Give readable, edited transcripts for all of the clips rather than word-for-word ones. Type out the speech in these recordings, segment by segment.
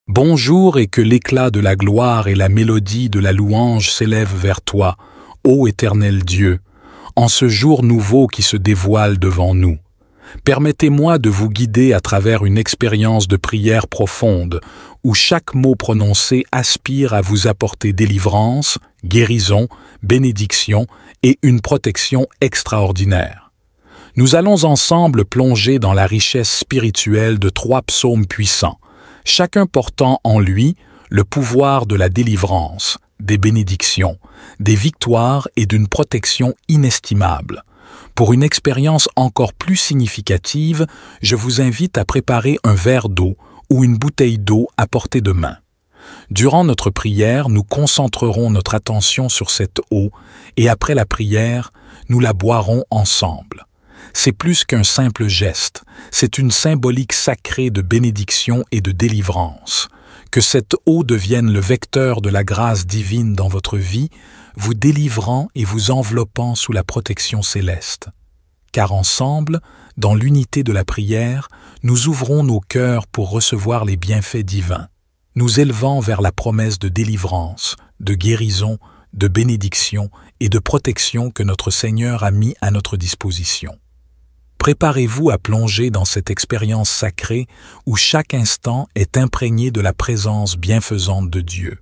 Bonjour et que l'éclat de la gloire et la mélodie de la louange s'élèvent vers toi, ô Éternel Dieu, en ce jour nouveau qui se dévoile devant nous. Permettez-moi de vous guider à travers une expérience de prière profonde, où chaque mot prononcé aspire à vous apporter délivrance, guérison, bénédiction et une protection extraordinaire. Nous allons ensemble plonger dans la richesse spirituelle de 3 psaumes puissants, chacun portant en lui le pouvoir de la délivrance, des bénédictions, des victoires et d'une protection inestimable. Pour une expérience encore plus significative, je vous invite à préparer un verre d'eau ou une bouteille d'eau à portée de main. Durant notre prière, nous concentrerons notre attention sur cette eau et après la prière, nous la boirons ensemble. C'est plus qu'un simple geste, c'est une symbolique sacrée de bénédiction et de délivrance. Que cette eau devienne le vecteur de la grâce divine dans votre vie, vous délivrant et vous enveloppant sous la protection céleste. Car ensemble, dans l'unité de la prière, nous ouvrons nos cœurs pour recevoir les bienfaits divins, nous élevant vers la promesse de délivrance, de guérison, de bénédiction et de protection que notre Seigneur a mis à notre disposition. Préparez-vous à plonger dans cette expérience sacrée où chaque instant est imprégné de la présence bienfaisante de Dieu.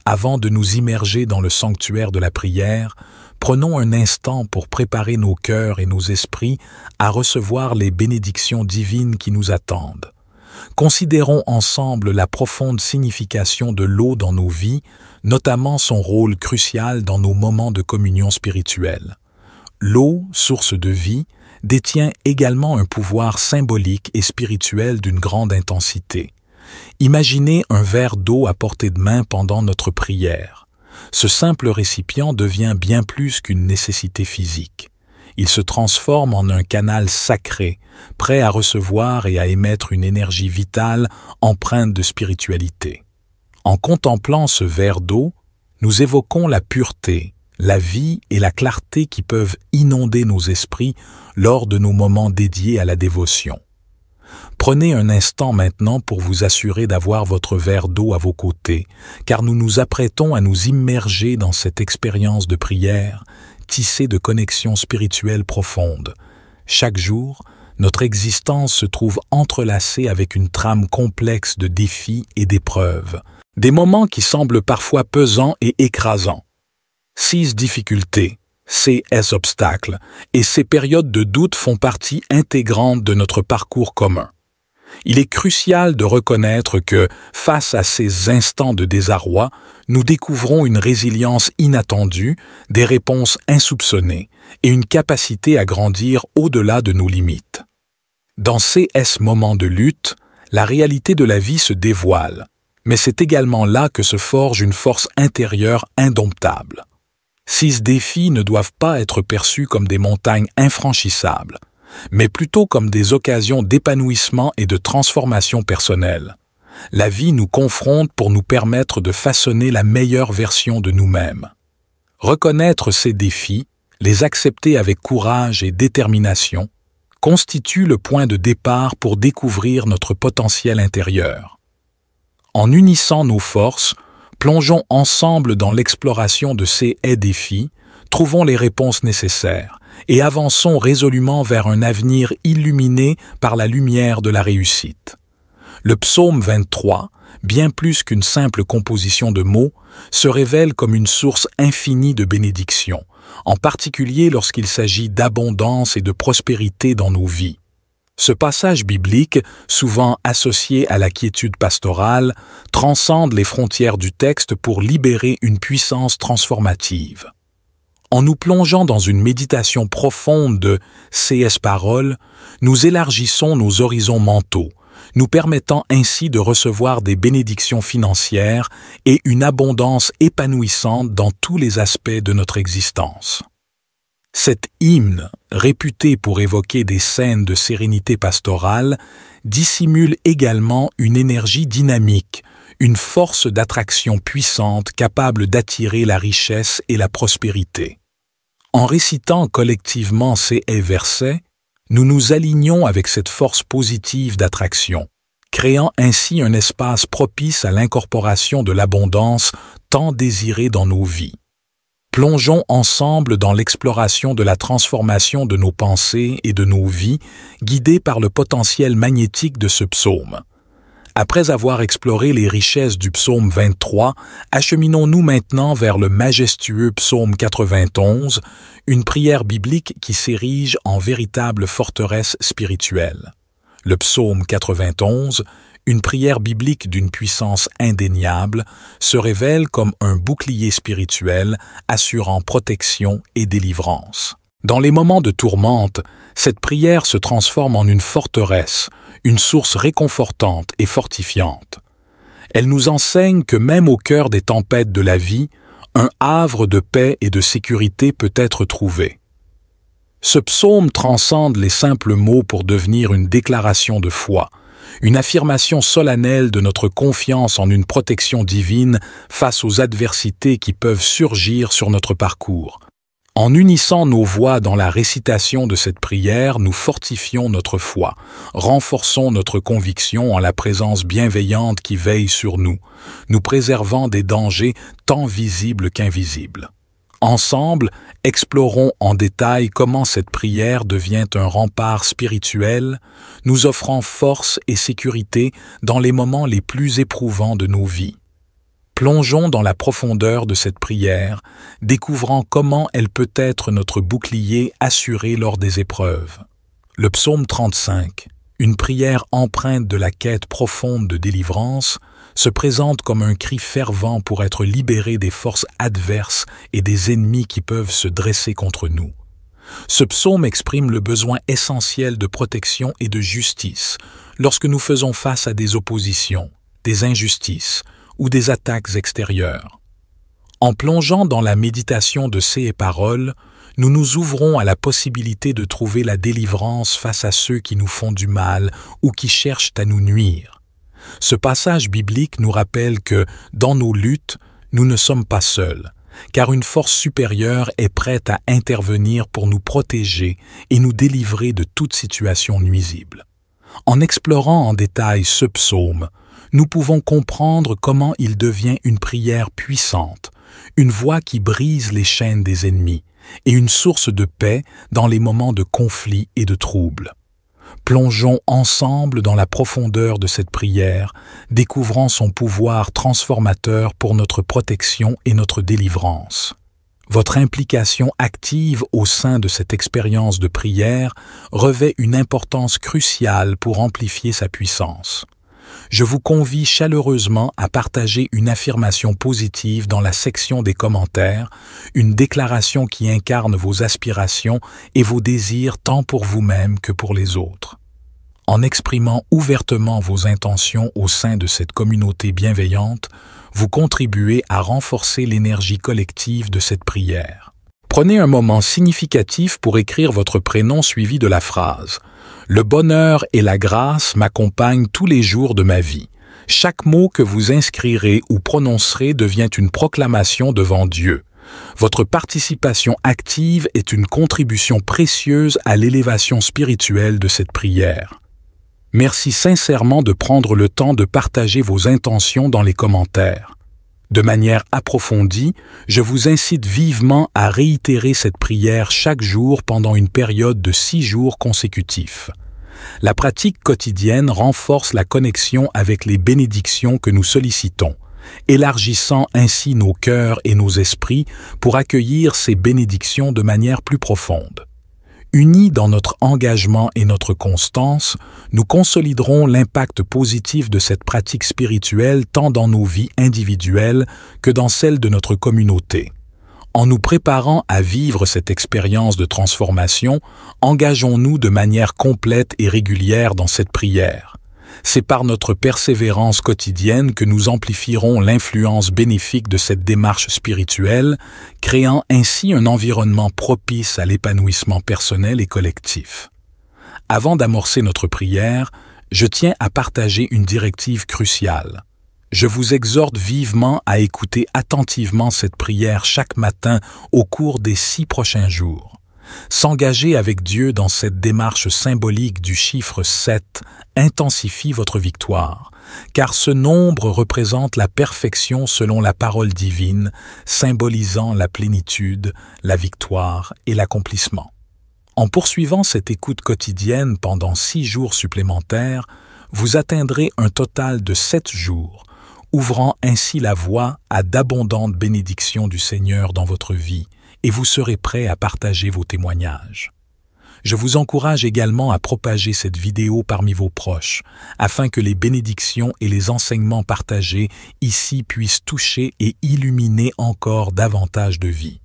Avant de nous immerger dans le sanctuaire de la prière, prenons un instant pour préparer nos cœurs et nos esprits à recevoir les bénédictions divines qui nous attendent. Considérons ensemble la profonde signification de l'eau dans nos vies, notamment son rôle crucial dans nos moments de communion spirituelle. L'eau, source de vie, détient également un pouvoir symbolique et spirituel d'une grande intensité. Imaginez un verre d'eau à portée de main pendant notre prière. Ce simple récipient devient bien plus qu'une nécessité physique. Il se transforme en un canal sacré, prêt à recevoir et à émettre une énergie vitale empreinte de spiritualité. En contemplant ce verre d'eau, nous évoquons la pureté, la vie et la clarté qui peuvent inonder nos esprits lors de nos moments dédiés à la dévotion. Prenez un instant maintenant pour vous assurer d'avoir votre verre d'eau à vos côtés, car nous nous apprêtons à nous immerger dans cette expérience de prière, tissée de connexions spirituelles profondes. Chaque jour, notre existence se trouve entrelacée avec une trame complexe de défis et d'épreuves, des moments qui semblent parfois pesants et écrasants. 6 difficultés, 6 obstacles, et ces périodes de doute font partie intégrante de notre parcours commun. Il est crucial de reconnaître que, face à ces instants de désarroi, nous découvrons une résilience inattendue, des réponses insoupçonnées et une capacité à grandir au-delà de nos limites. Dans ces moments de lutte, la réalité de la vie se dévoile, mais c'est également là que se forge une force intérieure indomptable. 6 défis ne doivent pas être perçus comme des montagnes infranchissables, mais plutôt comme des occasions d'épanouissement et de transformation personnelle. La vie nous confronte pour nous permettre de façonner la meilleure version de nous-mêmes. Reconnaître ces défis, les accepter avec courage et détermination, constitue le point de départ pour découvrir notre potentiel intérieur. En unissant nos forces, plongeons ensemble dans l'exploration de ces défis, trouvons les réponses nécessaires et avançons résolument vers un avenir illuminé par la lumière de la réussite. Le psaume 23, bien plus qu'une simple composition de mots, se révèle comme une source infinie de bénédictions, en particulier lorsqu'il s'agit d'abondance et de prospérité dans nos vies. Ce passage biblique, souvent associé à la quiétude pastorale, transcende les frontières du texte pour libérer une puissance transformative. En nous plongeant dans une méditation profonde de ces paroles, nous élargissons nos horizons mentaux, nous permettant ainsi de recevoir des bénédictions financières et une abondance épanouissante dans tous les aspects de notre existence. Cet hymne, réputé pour évoquer des scènes de sérénité pastorale, dissimule également une énergie dynamique, une force d'attraction puissante capable d'attirer la richesse et la prospérité. En récitant collectivement ces versets, nous nous alignons avec cette force positive d'attraction, créant ainsi un espace propice à l'incorporation de l'abondance tant désirée dans nos vies. Plongeons ensemble dans l'exploration de la transformation de nos pensées et de nos vies, guidés par le potentiel magnétique de ce psaume. Après avoir exploré les richesses du psaume 23, acheminons-nous maintenant vers le majestueux psaume 91, une prière biblique qui s'érige en véritable forteresse spirituelle. Le psaume 91, une prière biblique d'une puissance indéniable, se révèle comme un bouclier spirituel assurant protection et délivrance. Dans les moments de tourmente, cette prière se transforme en une forteresse, une source réconfortante et fortifiante. Elle nous enseigne que même au cœur des tempêtes de la vie, un havre de paix et de sécurité peut être trouvé. Ce psaume transcende les simples mots pour devenir une déclaration de foi, une affirmation solennelle de notre confiance en une protection divine face aux adversités qui peuvent surgir sur notre parcours. En unissant nos voix dans la récitation de cette prière, nous fortifions notre foi, renforçons notre conviction en la présence bienveillante qui veille sur nous, nous préservant des dangers tant visibles qu'invisibles. Ensemble, explorons en détail comment cette prière devient un rempart spirituel, nous offrant force et sécurité dans les moments les plus éprouvants de nos vies. Plongeons dans la profondeur de cette prière, découvrant comment elle peut être notre bouclier assuré lors des épreuves. Le psaume 35, une prière empreinte de la quête profonde de délivrance, se présente comme un cri fervent pour être libéré des forces adverses et des ennemis qui peuvent se dresser contre nous. Ce psaume exprime le besoin essentiel de protection et de justice lorsque nous faisons face à des oppositions, des injustices ou des attaques extérieures. En plongeant dans la méditation de ces paroles, nous nous ouvrons à la possibilité de trouver la délivrance face à ceux qui nous font du mal ou qui cherchent à nous nuire. Ce passage biblique nous rappelle que, dans nos luttes, nous ne sommes pas seuls, car une force supérieure est prête à intervenir pour nous protéger et nous délivrer de toute situation nuisible. En explorant en détail ce psaume, nous pouvons comprendre comment il devient une prière puissante, une voix qui brise les chaînes des ennemis et une source de paix dans les moments de conflit et de trouble. Plongeons ensemble dans la profondeur de cette prière, découvrant son pouvoir transformateur pour notre protection et notre délivrance. Votre implication active au sein de cette expérience de prière revêt une importance cruciale pour amplifier sa puissance. Je vous convie chaleureusement à partager une affirmation positive dans la section des commentaires, une déclaration qui incarne vos aspirations et vos désirs tant pour vous-même que pour les autres. En exprimant ouvertement vos intentions au sein de cette communauté bienveillante, vous contribuez à renforcer l'énergie collective de cette prière. Prenez un moment significatif pour écrire votre prénom suivi de la phrase « Le bonheur et la grâce m'accompagnent tous les jours de ma vie ». Chaque mot que vous inscrirez ou prononcerez devient une proclamation devant Dieu. Votre participation active est une contribution précieuse à l'élévation spirituelle de cette prière. Merci sincèrement de prendre le temps de partager vos intentions dans les commentaires. De manière approfondie, je vous incite vivement à réitérer cette prière chaque jour pendant une période de 6 jours consécutifs. La pratique quotidienne renforce la connexion avec les bénédictions que nous sollicitons, élargissant ainsi nos cœurs et nos esprits pour accueillir ces bénédictions de manière plus profonde. Unis dans notre engagement et notre constance, nous consoliderons l'impact positif de cette pratique spirituelle tant dans nos vies individuelles que dans celles de notre communauté. En nous préparant à vivre cette expérience de transformation, engageons-nous de manière complète et régulière dans cette prière. C'est par notre persévérance quotidienne que nous amplifierons l'influence bénéfique de cette démarche spirituelle, créant ainsi un environnement propice à l'épanouissement personnel et collectif. Avant d'amorcer notre prière, je tiens à partager une directive cruciale. Je vous exhorte vivement à écouter attentivement cette prière chaque matin au cours des 6 prochains jours. S'engager avec Dieu dans cette démarche symbolique du chiffre 7 intensifie votre victoire, car ce nombre représente la perfection selon la parole divine, symbolisant la plénitude, la victoire et l'accomplissement. En poursuivant cette écoute quotidienne pendant 6 jours supplémentaires, vous atteindrez un total de 7 jours, ouvrant ainsi la voie à d'abondantes bénédictions du Seigneur dans votre vie, et vous serez prêt à partager vos témoignages. Je vous encourage également à propager cette vidéo parmi vos proches, afin que les bénédictions et les enseignements partagés ici puissent toucher et illuminer encore davantage de vies.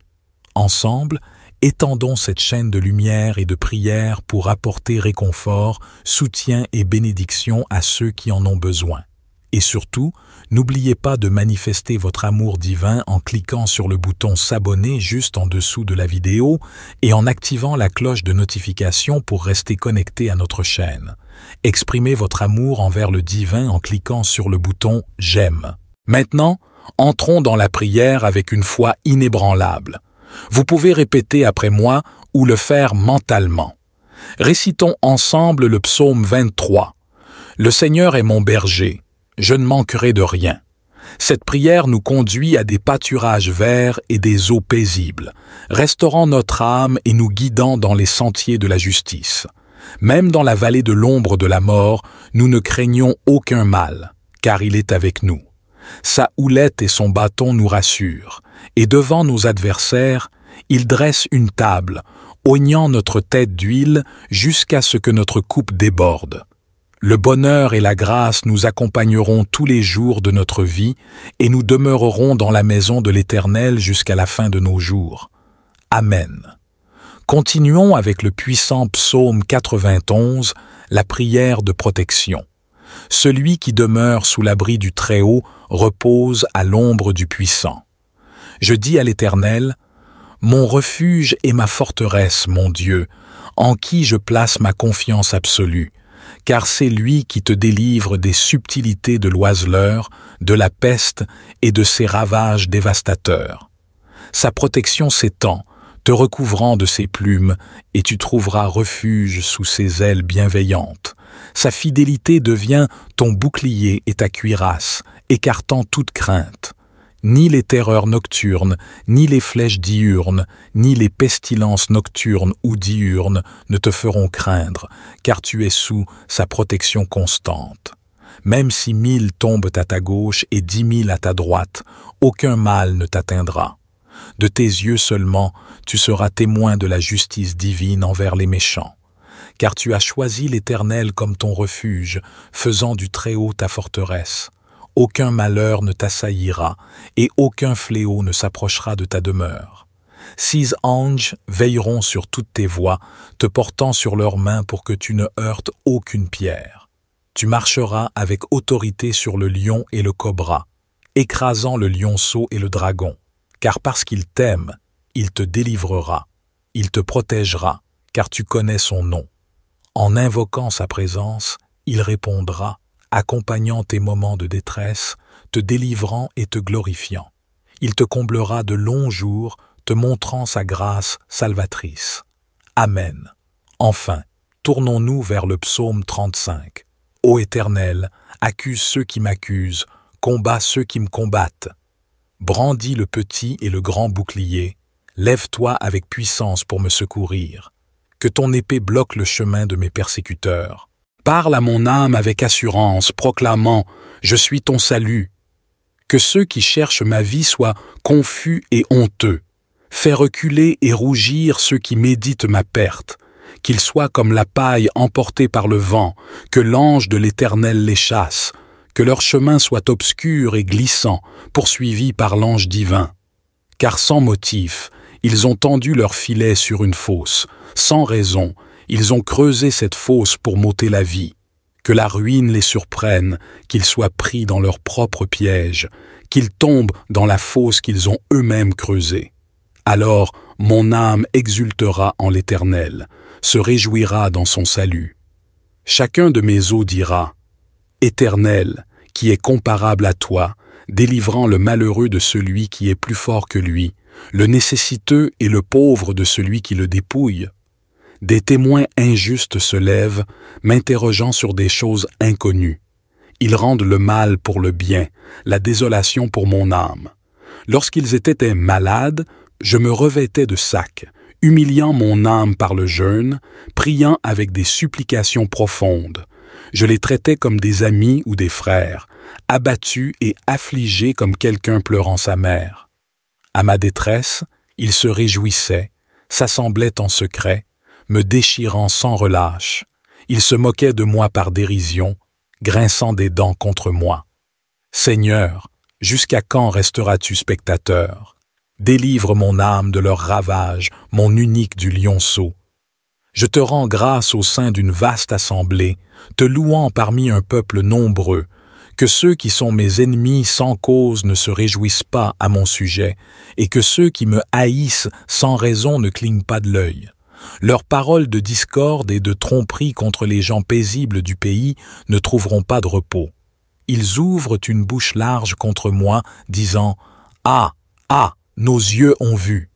Ensemble, étendons cette chaîne de lumière et de prière pour apporter réconfort, soutien et bénédiction à ceux qui en ont besoin. Et surtout, n'oubliez pas de manifester votre amour divin en cliquant sur le bouton s'abonner juste en dessous de la vidéo et en activant la cloche de notification pour rester connecté à notre chaîne. Exprimez votre amour envers le divin en cliquant sur le bouton j'aime. Maintenant, entrons dans la prière avec une foi inébranlable. Vous pouvez répéter après moi ou le faire mentalement. Récitons ensemble le psaume 23. Le Seigneur est mon berger. Je ne manquerai de rien. Cette prière nous conduit à des pâturages verts et des eaux paisibles, restaurant notre âme et nous guidant dans les sentiers de la justice. Même dans la vallée de l'ombre de la mort, nous ne craignons aucun mal, car il est avec nous. Sa houlette et son bâton nous rassurent, et devant nos adversaires, il dresse une table, oignant notre tête d'huile jusqu'à ce que notre coupe déborde. Le bonheur et la grâce nous accompagneront tous les jours de notre vie et nous demeurerons dans la maison de l'Éternel jusqu'à la fin de nos jours. Amen. Continuons avec le puissant psaume 91, la prière de protection. Celui qui demeure sous l'abri du Très-Haut repose à l'ombre du Puissant. Je dis à l'Éternel, « Mon refuge et ma forteresse, mon Dieu, en qui je place ma confiance absolue. » Car c'est lui qui te délivre des subtilités de l'oiseleur, de la peste et de ses ravages dévastateurs. Sa protection s'étend, te recouvrant de ses plumes, et tu trouveras refuge sous ses ailes bienveillantes. Sa fidélité devient ton bouclier et ta cuirasse, écartant toute crainte. Ni les terreurs nocturnes, ni les flèches diurnes, ni les pestilences nocturnes ou diurnes ne te feront craindre, car tu es sous sa protection constante. Même si 1000 tombent à ta gauche et 10 000 à ta droite, aucun mal ne t'atteindra. De tes yeux seulement, tu seras témoin de la justice divine envers les méchants. Car tu as choisi l'Éternel comme ton refuge, faisant du Très-Haut ta forteresse. Aucun malheur ne t'assaillira, et aucun fléau ne s'approchera de ta demeure. 6 anges veilleront sur toutes tes voies, te portant sur leurs mains pour que tu ne heurtes aucune pierre. Tu marcheras avec autorité sur le lion et le cobra, écrasant le lionceau et le dragon, car parce qu'il t'aime, il te délivrera, il te protégera, car tu connais son nom. En invoquant sa présence, il répondra, accompagnant tes moments de détresse, te délivrant et te glorifiant. Il te comblera de longs jours, te montrant sa grâce salvatrice. Amen. Enfin, tournons-nous vers le psaume 35. Ô Éternel, accuse ceux qui m'accusent, combat ceux qui me combattent. Brandis le petit et le grand bouclier, lève-toi avec puissance pour me secourir. Que ton épée bloque le chemin de mes persécuteurs. Parle à mon âme avec assurance, proclamant « Je suis ton salut ». Que ceux qui cherchent ma vie soient confus et honteux. Fais reculer et rougir ceux qui méditent ma perte. Qu'ils soient comme la paille emportée par le vent, que l'ange de l'Éternel les chasse. Que leur chemin soit obscur et glissant, poursuivi par l'ange divin. Car sans motif, ils ont tendu leur filet sur une fosse, sans raison, ils ont creusé cette fosse pour m'ôter la vie. Que la ruine les surprenne, qu'ils soient pris dans leur propre piège, qu'ils tombent dans la fosse qu'ils ont eux-mêmes creusée. Alors mon âme exultera en l'Éternel, se réjouira dans son salut. Chacun de mes os dira, « Éternel, qui est comparable à toi, délivrant le malheureux de celui qui est plus fort que lui, le nécessiteux et le pauvre de celui qui le dépouille. Des témoins injustes se lèvent, m'interrogeant sur des choses inconnues. Ils rendent le mal pour le bien, la désolation pour mon âme. Lorsqu'ils étaient malades, je me revêtais de sac, humiliant mon âme par le jeûne, priant avec des supplications profondes. Je les traitais comme des amis ou des frères, abattus et affligés comme quelqu'un pleurant sa mère. À ma détresse, ils se réjouissaient, s'assemblaient en secret, me déchirant sans relâche. Ils se moquaient de moi par dérision, grinçant des dents contre moi. Seigneur, jusqu'à quand resteras-tu spectateur? Délivre mon âme de leurs ravages, mon unique du lionceau. Je te rends grâce au sein d'une vaste assemblée, te louant parmi un peuple nombreux, que ceux qui sont mes ennemis sans cause ne se réjouissent pas à mon sujet, et que ceux qui me haïssent sans raison ne clignent pas de l'œil. Leurs paroles de discorde et de tromperie contre les gens paisibles du pays ne trouveront pas de repos. Ils ouvrent une bouche large contre moi, disant « Ah, ah, nos yeux ont vu !»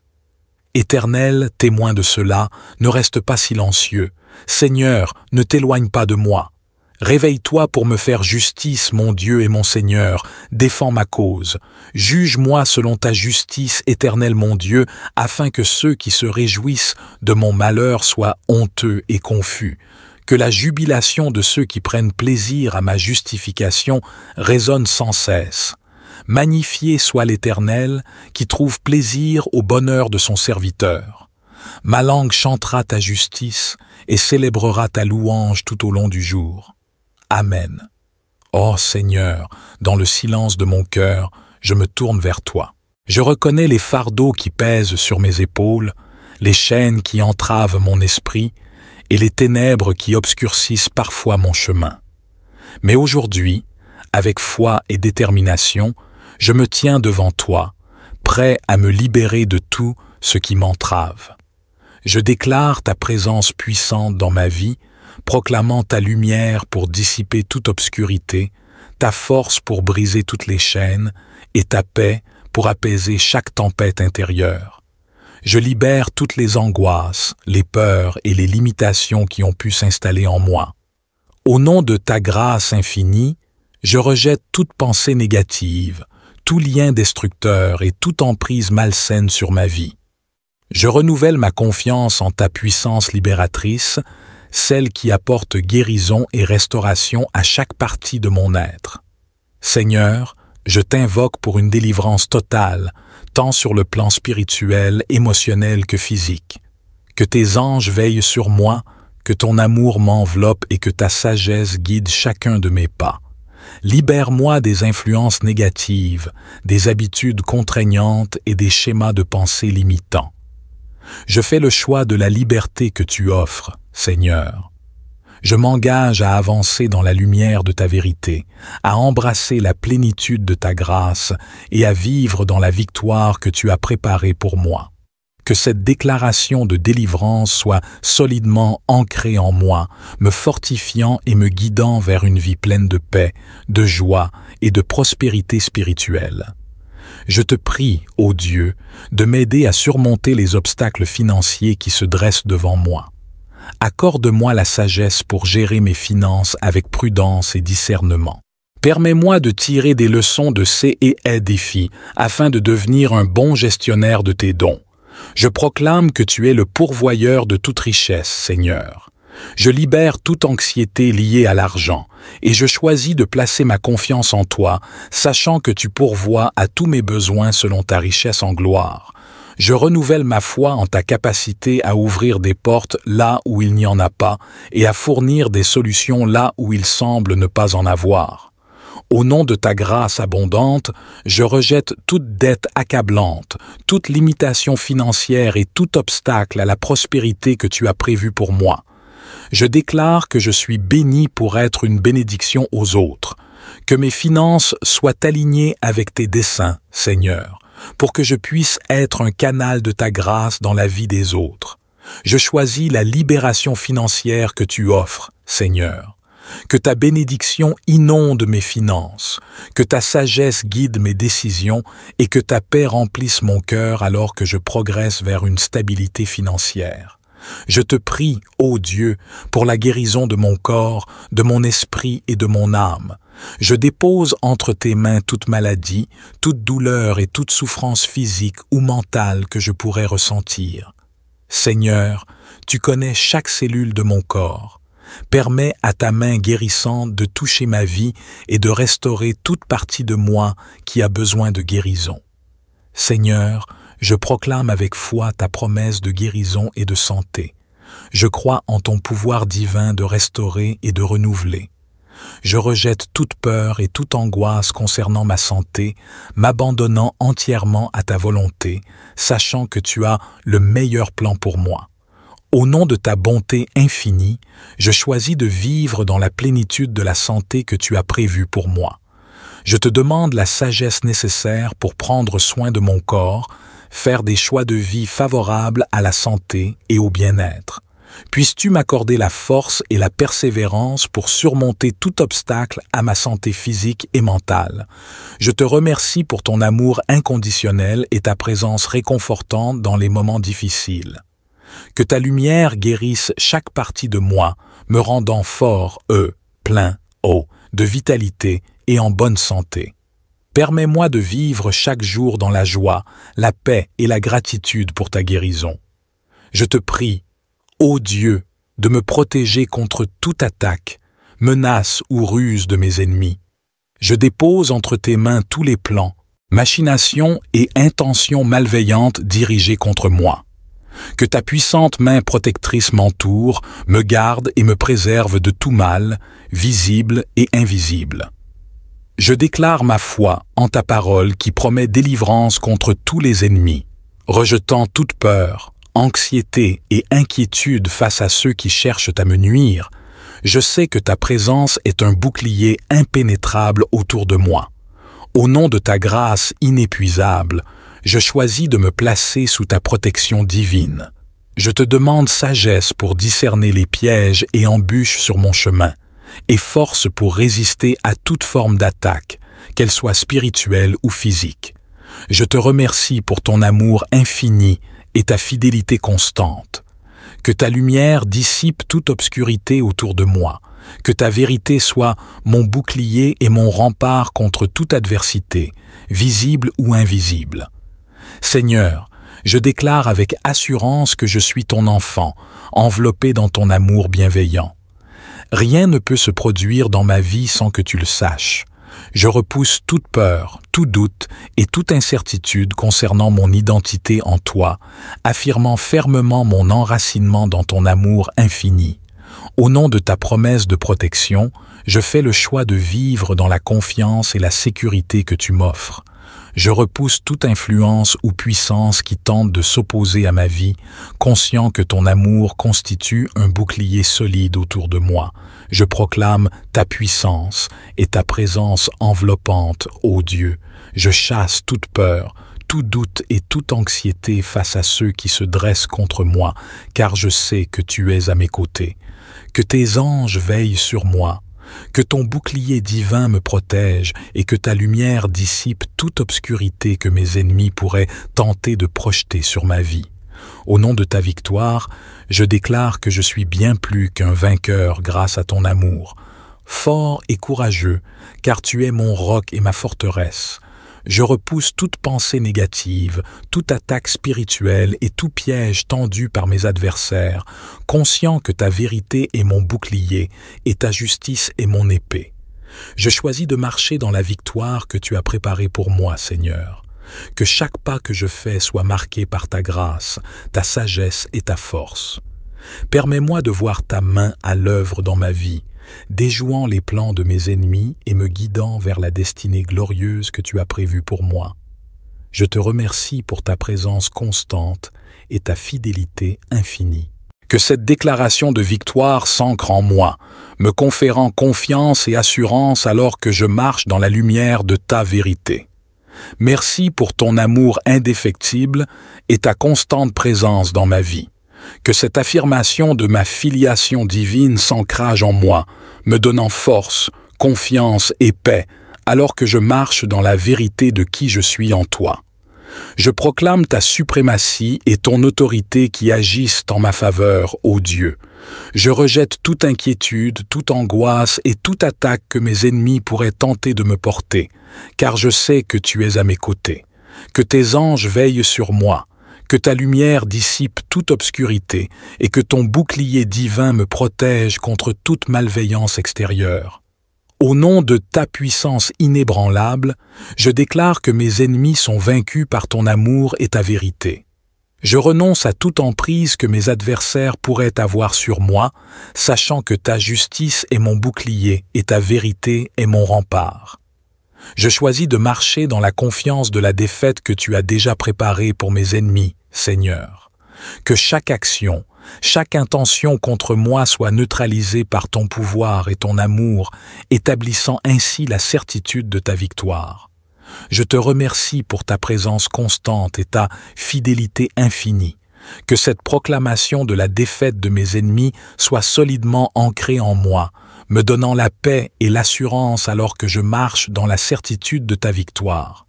Éternel, témoin de cela, ne reste pas silencieux. Seigneur, ne t'éloigne pas de moi. Réveille-toi pour me faire justice, mon Dieu et mon Seigneur, défends ma cause. Juge-moi selon ta justice, Éternel mon Dieu, afin que ceux qui se réjouissent de mon malheur soient honteux et confus. Que la jubilation de ceux qui prennent plaisir à ma justification résonne sans cesse. Magnifié soit l'Éternel, qui trouve plaisir au bonheur de son serviteur. Ma langue chantera ta justice et célébrera ta louange tout au long du jour. Amen. Ô Seigneur, dans le silence de mon cœur, je me tourne vers toi. Je reconnais les fardeaux qui pèsent sur mes épaules, les chaînes qui entravent mon esprit et les ténèbres qui obscurcissent parfois mon chemin. Mais aujourd'hui, avec foi et détermination, je me tiens devant toi, prêt à me libérer de tout ce qui m'entrave. Je déclare ta présence puissante dans ma vie, proclamant ta lumière pour dissiper toute obscurité, ta force pour briser toutes les chaînes, et ta paix pour apaiser chaque tempête intérieure. Je libère toutes les angoisses, les peurs et les limitations qui ont pu s'installer en moi. Au nom de ta grâce infinie, je rejette toute pensée négative, tout lien destructeur et toute emprise malsaine sur ma vie. Je renouvelle ma confiance en ta puissance libératrice, celle qui apporte guérison et restauration à chaque partie de mon être. Seigneur, je t'invoque pour une délivrance totale, tant sur le plan spirituel, émotionnel que physique. Que tes anges veillent sur moi, que ton amour m'enveloppe et que ta sagesse guide chacun de mes pas. Libère-moi des influences négatives, des habitudes contraignantes et des schémas de pensée limitants. Je fais le choix de la liberté que tu offres, Seigneur. Je m'engage à avancer dans la lumière de ta vérité, à embrasser la plénitude de ta grâce et à vivre dans la victoire que tu as préparée pour moi. Que cette déclaration de délivrance soit solidement ancrée en moi, me fortifiant et me guidant vers une vie pleine de paix, de joie et de prospérité spirituelle. Je te prie, ô Dieu, de m'aider à surmonter les obstacles financiers qui se dressent devant moi. Accorde-moi la sagesse pour gérer mes finances avec prudence et discernement. Permets-moi de tirer des leçons de ces et défis afin de devenir un bon gestionnaire de tes dons. Je proclame que tu es le pourvoyeur de toute richesse, Seigneur. Je libère toute anxiété liée à l'argent et je choisis de placer ma confiance en toi, sachant que tu pourvois à tous mes besoins selon ta richesse en gloire. Je renouvelle ma foi en ta capacité à ouvrir des portes là où il n'y en a pas et à fournir des solutions là où il semble ne pas en avoir. Au nom de ta grâce abondante, je rejette toute dette accablante, toute limitation financière et tout obstacle à la prospérité que tu as prévue pour moi. Je déclare que je suis béni pour être une bénédiction aux autres, que mes finances soient alignées avec tes desseins, Seigneur, pour que je puisse être un canal de ta grâce dans la vie des autres. Je choisis la libération financière que tu offres, Seigneur. Que ta bénédiction inonde mes finances, que ta sagesse guide mes décisions et que ta paix remplisse mon cœur alors que je progresse vers une stabilité financière. Je te prie, ô Dieu, pour la guérison de mon corps, de mon esprit et de mon âme. Je dépose entre tes mains toute maladie, toute douleur et toute souffrance physique ou mentale que je pourrais ressentir. Seigneur, tu connais chaque cellule de mon corps. Permets à ta main guérissante de toucher ma vie et de restaurer toute partie de moi qui a besoin de guérison. Seigneur, je proclame avec foi ta promesse de guérison et de santé. Je crois en ton pouvoir divin de restaurer et de renouveler. Je rejette toute peur et toute angoisse concernant ma santé, m'abandonnant entièrement à ta volonté, sachant que tu as le meilleur plan pour moi. Au nom de ta bonté infinie, je choisis de vivre dans la plénitude de la santé que tu as prévue pour moi. Je te demande la sagesse nécessaire pour prendre soin de mon corps, faire des choix de vie favorables à la santé et au bien-être. Puisses-tu m'accorder la force et la persévérance pour surmonter tout obstacle à ma santé physique et mentale. Je te remercie pour ton amour inconditionnel et ta présence réconfortante dans les moments difficiles. Que ta lumière guérisse chaque partie de moi, me rendant fort, plein, de vitalité et en bonne santé. Permets-moi de vivre chaque jour dans la joie, la paix et la gratitude pour ta guérison. Je te prie, ô Dieu, de me protéger contre toute attaque, menace ou ruse de mes ennemis. Je dépose entre tes mains tous les plans, machinations et intentions malveillantes dirigées contre moi. Que ta puissante main protectrice m'entoure, me garde et me préserve de tout mal, visible et invisible. Je déclare ma foi en ta parole qui promet délivrance contre tous les ennemis, rejetant toute peur, anxiété et inquiétude face à ceux qui cherchent à me nuire. Je sais que ta présence est un bouclier impénétrable autour de moi. Au nom de ta grâce inépuisable, je choisis de me placer sous ta protection divine. Je te demande sagesse pour discerner les pièges et embûches sur mon chemin, et force pour résister à toute forme d'attaque, qu'elle soit spirituelle ou physique. Je te remercie pour ton amour infini et ta fidélité constante. Que ta lumière dissipe toute obscurité autour de moi, que ta vérité soit mon bouclier et mon rempart contre toute adversité, visible ou invisible. Seigneur, je déclare avec assurance que je suis ton enfant, enveloppé dans ton amour bienveillant. Rien ne peut se produire dans ma vie sans que tu le saches. Je repousse toute peur, tout doute et toute incertitude concernant mon identité en toi, affirmant fermement mon enracinement dans ton amour infini. Au nom de ta promesse de protection, je fais le choix de vivre dans la confiance et la sécurité que tu m'offres. Je repousse toute influence ou puissance qui tente de s'opposer à ma vie, conscient que ton amour constitue un bouclier solide autour de moi. Je proclame ta puissance et ta présence enveloppante, ô Dieu. Je chasse toute peur, tout doute et toute anxiété face à ceux qui se dressent contre moi, car je sais que tu es à mes côtés. Que tes anges veillent sur moi. Que ton bouclier divin me protège et que ta lumière dissipe toute obscurité que mes ennemis pourraient tenter de projeter sur ma vie. Au nom de ta victoire, je déclare que je suis bien plus qu'un vainqueur grâce à ton amour. Fort et courageux, car tu es mon roc et ma forteresse. Je repousse toute pensée négative, toute attaque spirituelle et tout piège tendu par mes adversaires, conscient que ta vérité est mon bouclier et ta justice est mon épée. Je choisis de marcher dans la victoire que tu as préparée pour moi, Seigneur. Que chaque pas que je fais soit marqué par ta grâce, ta sagesse et ta force. Permets-moi de voir ta main à l'œuvre dans ma vie, déjouant les plans de mes ennemis et me guidant vers la destinée glorieuse que tu as prévue pour moi. Je te remercie pour ta présence constante et ta fidélité infinie. Que cette déclaration de victoire s'ancre en moi, me conférant confiance et assurance alors que je marche dans la lumière de ta vérité. Merci pour ton amour indéfectible et ta constante présence dans ma vie. Que cette affirmation de ma filiation divine s'ancrage en moi, me donnant force, confiance et paix, alors que je marche dans la vérité de qui je suis en toi. Je proclame ta suprématie et ton autorité qui agissent en ma faveur, ô Dieu. Je rejette toute inquiétude, toute angoisse et toute attaque que mes ennemis pourraient tenter de me porter, car je sais que tu es à mes côtés, que tes anges veillent sur moi, que ta lumière dissipe toute obscurité et que ton bouclier divin me protège contre toute malveillance extérieure. Au nom de ta puissance inébranlable, je déclare que mes ennemis sont vaincus par ton amour et ta vérité. Je renonce à toute emprise que mes adversaires pourraient avoir sur moi, sachant que ta justice est mon bouclier et ta vérité est mon rempart. Je choisis de marcher dans la confiance de la défaite que tu as déjà préparée pour mes ennemis, Seigneur. Que chaque action, chaque intention contre moi soit neutralisée par ton pouvoir et ton amour, établissant ainsi la certitude de ta victoire. Je te remercie pour ta présence constante et ta fidélité infinie. Que cette proclamation de la défaite de mes ennemis soit solidement ancrée en moi, me donnant la paix et l'assurance alors que je marche dans la certitude de ta victoire.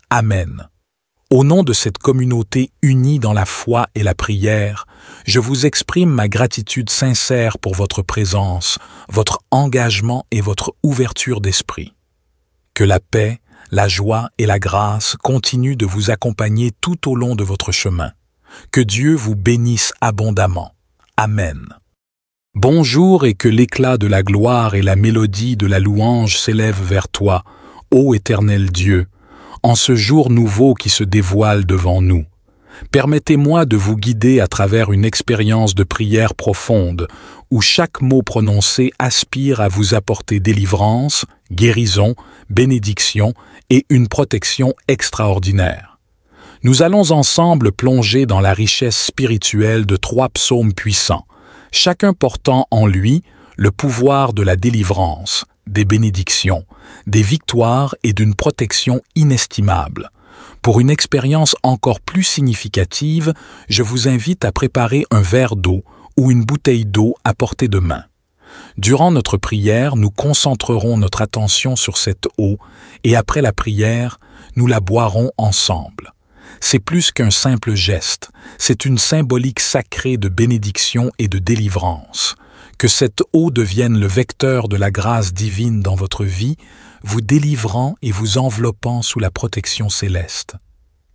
Amen. Au nom de cette communauté unie dans la foi et la prière, je vous exprime ma gratitude sincère pour votre présence, votre engagement et votre ouverture d'esprit. Que la paix, la joie et la grâce continuent de vous accompagner tout au long de votre chemin. Que Dieu vous bénisse abondamment. Amen. Bonjour et que l'éclat de la gloire et la mélodie de la louange s'élèvent vers toi, ô Éternel Dieu, en ce jour nouveau qui se dévoile devant nous. Permettez-moi de vous guider à travers une expérience de prière profonde, où chaque mot prononcé aspire à vous apporter délivrance, guérison, bénédiction et une protection extraordinaire. Nous allons ensemble plonger dans la richesse spirituelle de 3 psaumes puissants, chacun portant en lui le pouvoir de la délivrance, des bénédictions, des victoires et d'une protection inestimable. Pour une expérience encore plus significative, je vous invite à préparer un verre d'eau ou une bouteille d'eau à portée de main. Durant notre prière, nous concentrerons notre attention sur cette eau et après la prière, nous la boirons ensemble. C'est plus qu'un simple geste, c'est une symbolique sacrée de bénédiction et de délivrance. Que cette eau devienne le vecteur de la grâce divine dans votre vie, vous délivrant et vous enveloppant sous la protection céleste.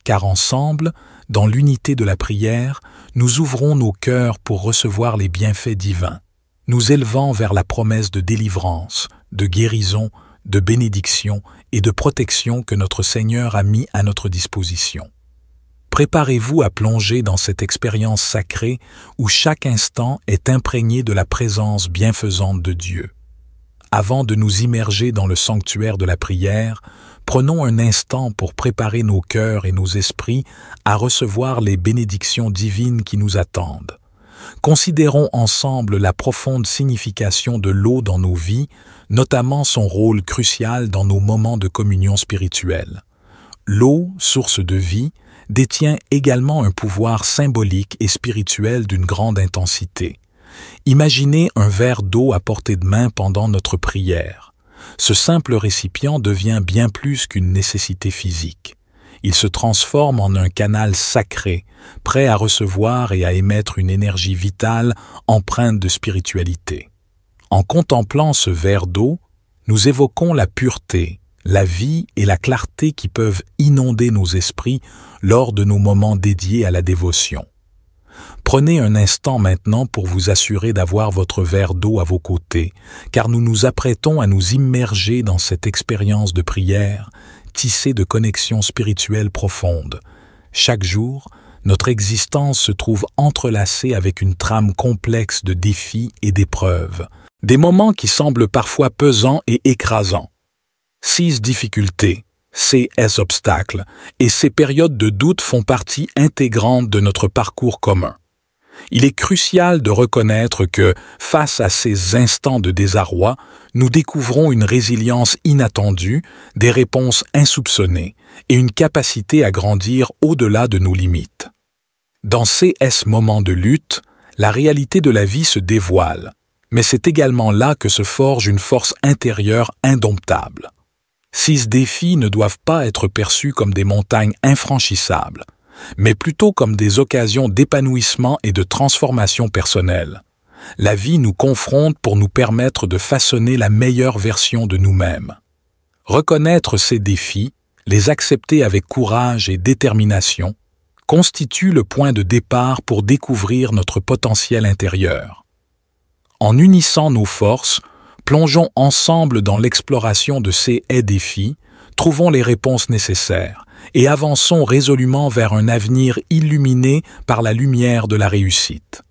Car ensemble, dans l'unité de la prière, nous ouvrons nos cœurs pour recevoir les bienfaits divins, nous élevant vers la promesse de délivrance, de guérison, de bénédiction et de protection que notre Seigneur a mis à notre disposition. Préparez-vous à plonger dans cette expérience sacrée où chaque instant est imprégné de la présence bienfaisante de Dieu. Avant de nous immerger dans le sanctuaire de la prière, prenons un instant pour préparer nos cœurs et nos esprits à recevoir les bénédictions divines qui nous attendent. Considérons ensemble la profonde signification de l'eau dans nos vies, notamment son rôle crucial dans nos moments de communion spirituelle. L'eau, source de vie, détient également un pouvoir symbolique et spirituel d'une grande intensité. Imaginez un verre d'eau à portée de main pendant notre prière. Ce simple récipient devient bien plus qu'une nécessité physique. Il se transforme en un canal sacré, prêt à recevoir et à émettre une énergie vitale empreinte de spiritualité. En contemplant ce verre d'eau, nous évoquons la pureté, la vie et la clarté qui peuvent inonder nos esprits lors de nos moments dédiés à la dévotion. Prenez un instant maintenant pour vous assurer d'avoir votre verre d'eau à vos côtés, car nous nous apprêtons à nous immerger dans cette expérience de prière, tissée de connexions spirituelles profondes. Chaque jour, notre existence se trouve entrelacée avec une trame complexe de défis et d'épreuves, des moments qui semblent parfois pesants et écrasants. 6 difficultés, ces obstacles, et ces périodes de doute font partie intégrante de notre parcours commun. Il est crucial de reconnaître que, face à ces instants de désarroi, nous découvrons une résilience inattendue, des réponses insoupçonnées et une capacité à grandir au-delà de nos limites. Dans ces moments de lutte, la réalité de la vie se dévoile, mais c'est également là que se forge une force intérieure indomptable. 6 défis ne doivent pas être perçus comme des montagnes infranchissables, mais plutôt comme des occasions d'épanouissement et de transformation personnelle. La vie nous confronte pour nous permettre de façonner la meilleure version de nous-mêmes. Reconnaître ces défis, les accepter avec courage et détermination, constitue le point de départ pour découvrir notre potentiel intérieur. En unissant nos forces, plongeons ensemble dans l'exploration de ces défis, trouvons les réponses nécessaires et avançons résolument vers un avenir illuminé par la lumière de la réussite.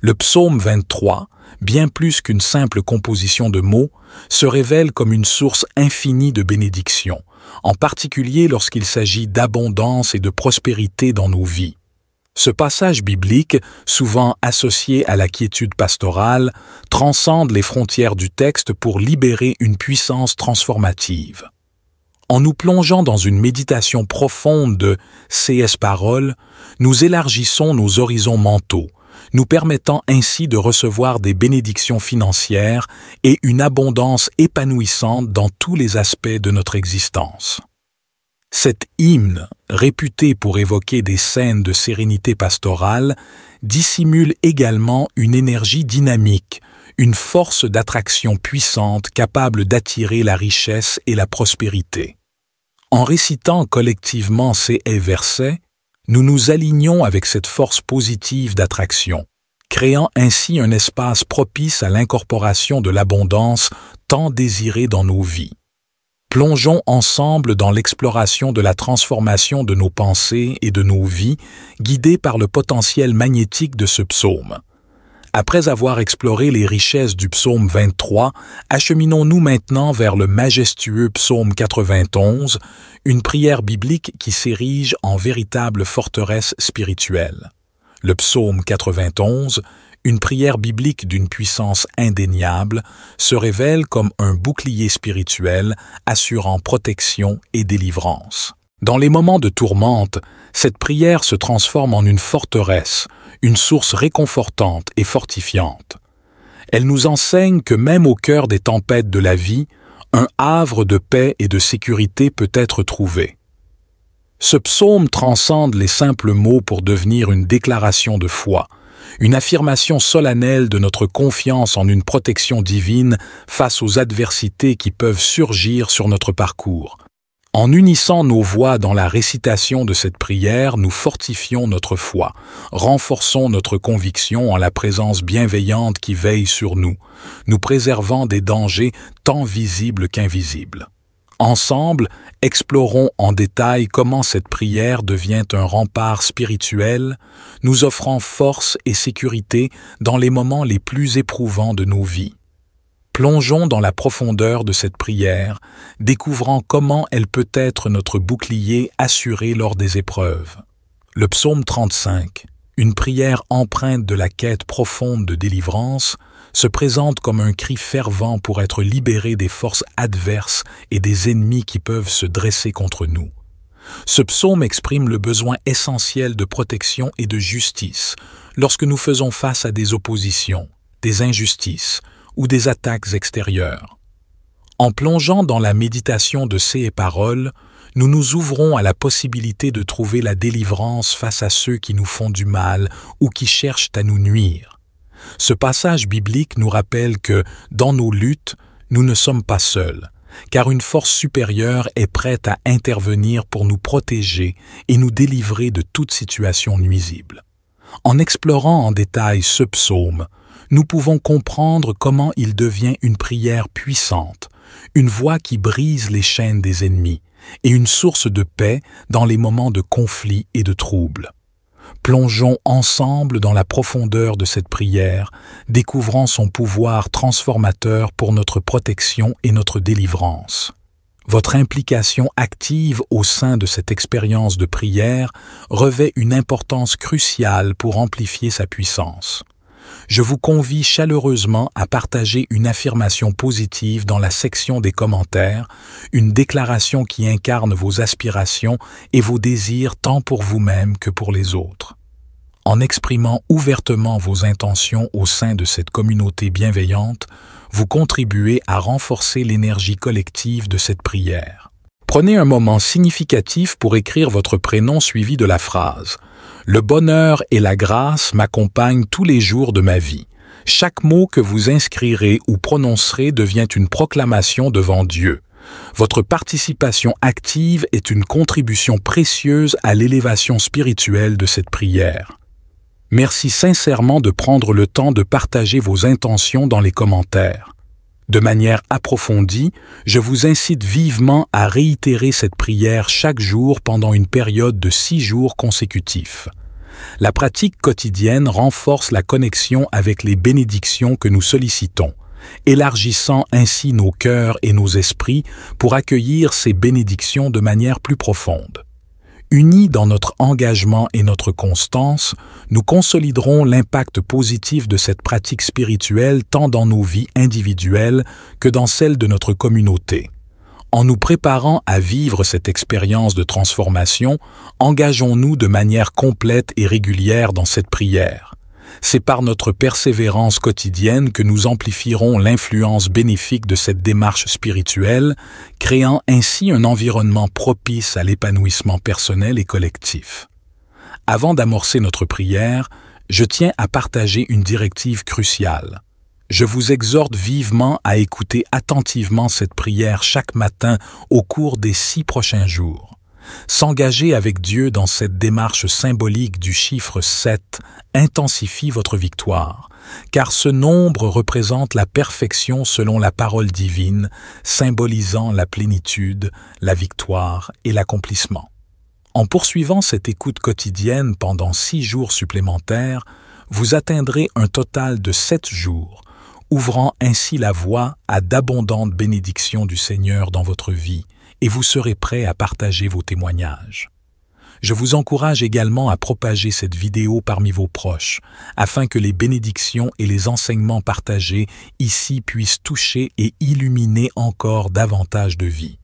Le psaume 23, bien plus qu'une simple composition de mots, se révèle comme une source infinie de bénédictions, en particulier lorsqu'il s'agit d'abondance et de prospérité dans nos vies. Ce passage biblique, souvent associé à la quiétude pastorale, transcende les frontières du texte pour libérer une puissance transformative. En nous plongeant dans une méditation profonde de ces paroles, nous élargissons nos horizons mentaux, nous permettant ainsi de recevoir des bénédictions financières et une abondance épanouissante dans tous les aspects de notre existence. Cet hymne, réputé pour évoquer des scènes de sérénité pastorale, dissimule également une énergie dynamique, une force d'attraction puissante capable d'attirer la richesse et la prospérité. En récitant collectivement ces versets, nous nous alignons avec cette force positive d'attraction, créant ainsi un espace propice à l'incorporation de l'abondance tant désirée dans nos vies. Plongeons ensemble dans l'exploration de la transformation de nos pensées et de nos vies, guidés par le potentiel magnétique de ce psaume. Après avoir exploré les richesses du psaume 23, acheminons-nous maintenant vers le majestueux psaume 91, une prière biblique qui s'érige en véritable forteresse spirituelle. Le psaume 91, une prière biblique d'une puissance indéniable, se révèle comme un bouclier spirituel assurant protection et délivrance. Dans les moments de tourmente, cette prière se transforme en une forteresse, une source réconfortante et fortifiante. Elle nous enseigne que même au cœur des tempêtes de la vie, un havre de paix et de sécurité peut être trouvé. Ce psaume transcende les simples mots pour devenir une déclaration de foi, une affirmation solennelle de notre confiance en une protection divine face aux adversités qui peuvent surgir sur notre parcours. En unissant nos voix dans la récitation de cette prière, nous fortifions notre foi, renforçons notre conviction en la présence bienveillante qui veille sur nous, nous préservant des dangers tant visibles qu'invisibles. Ensemble, explorons en détail comment cette prière devient un rempart spirituel, nous offrant force et sécurité dans les moments les plus éprouvants de nos vies. Plongeons dans la profondeur de cette prière, découvrant comment elle peut être notre bouclier assuré lors des épreuves. Le psaume 35, une prière empreinte de la quête profonde de délivrance, se présente comme un cri fervent pour être libéré des forces adverses et des ennemis qui peuvent se dresser contre nous. Ce psaume exprime le besoin essentiel de protection et de justice lorsque nous faisons face à des oppositions, des injustices ou des attaques extérieures. En plongeant dans la méditation de ces paroles, nous nous ouvrons à la possibilité de trouver la délivrance face à ceux qui nous font du mal ou qui cherchent à nous nuire. Ce passage biblique nous rappelle que, dans nos luttes, nous ne sommes pas seuls, car une force supérieure est prête à intervenir pour nous protéger et nous délivrer de toute situation nuisible. En explorant en détail ce psaume, nous pouvons comprendre comment il devient une prière puissante, une voix qui brise les chaînes des ennemis et une source de paix dans les moments de conflit et de trouble. Plongeons ensemble dans la profondeur de cette prière, découvrant son pouvoir transformateur pour notre protection et notre délivrance. Votre implication active au sein de cette expérience de prière revêt une importance cruciale pour amplifier sa puissance. Je vous convie chaleureusement à partager une affirmation positive dans la section des commentaires, une déclaration qui incarne vos aspirations et vos désirs tant pour vous-même que pour les autres. En exprimant ouvertement vos intentions au sein de cette communauté bienveillante, vous contribuez à renforcer l'énergie collective de cette prière. Prenez un moment significatif pour écrire votre prénom suivi de la phrase « Le bonheur et la grâce m'accompagnent tous les jours de ma vie ». Chaque mot que vous inscrirez ou prononcerez devient une proclamation devant Dieu. Votre participation active est une contribution précieuse à l'élévation spirituelle de cette prière. Merci sincèrement de prendre le temps de partager vos intentions dans les commentaires. De manière approfondie, je vous incite vivement à réitérer cette prière chaque jour pendant une période de 6 jours consécutifs. La pratique quotidienne renforce la connexion avec les bénédictions que nous sollicitons, élargissant ainsi nos cœurs et nos esprits pour accueillir ces bénédictions de manière plus profonde. Unis dans notre engagement et notre constance, nous consoliderons l'impact positif de cette pratique spirituelle tant dans nos vies individuelles que dans celles de notre communauté. En nous préparant à vivre cette expérience de transformation, engageons-nous de manière complète et régulière dans cette prière. C'est par notre persévérance quotidienne que nous amplifierons l'influence bénéfique de cette démarche spirituelle, créant ainsi un environnement propice à l'épanouissement personnel et collectif. Avant d'amorcer notre prière, je tiens à partager une directive cruciale. Je vous exhorte vivement à écouter attentivement cette prière chaque matin au cours des 6 prochains jours. S'engager avec Dieu dans cette démarche symbolique du chiffre 7 intensifie votre victoire, car ce nombre représente la perfection selon la parole divine, symbolisant la plénitude, la victoire et l'accomplissement. En poursuivant cette écoute quotidienne pendant 6 jours supplémentaires, vous atteindrez un total de 7 jours, ouvrant ainsi la voie à d'abondantes bénédictions du Seigneur dans votre vie, et vous serez prêt à partager vos témoignages. Je vous encourage également à propager cette vidéo parmi vos proches, afin que les bénédictions et les enseignements partagés ici puissent toucher et illuminer encore davantage de vies.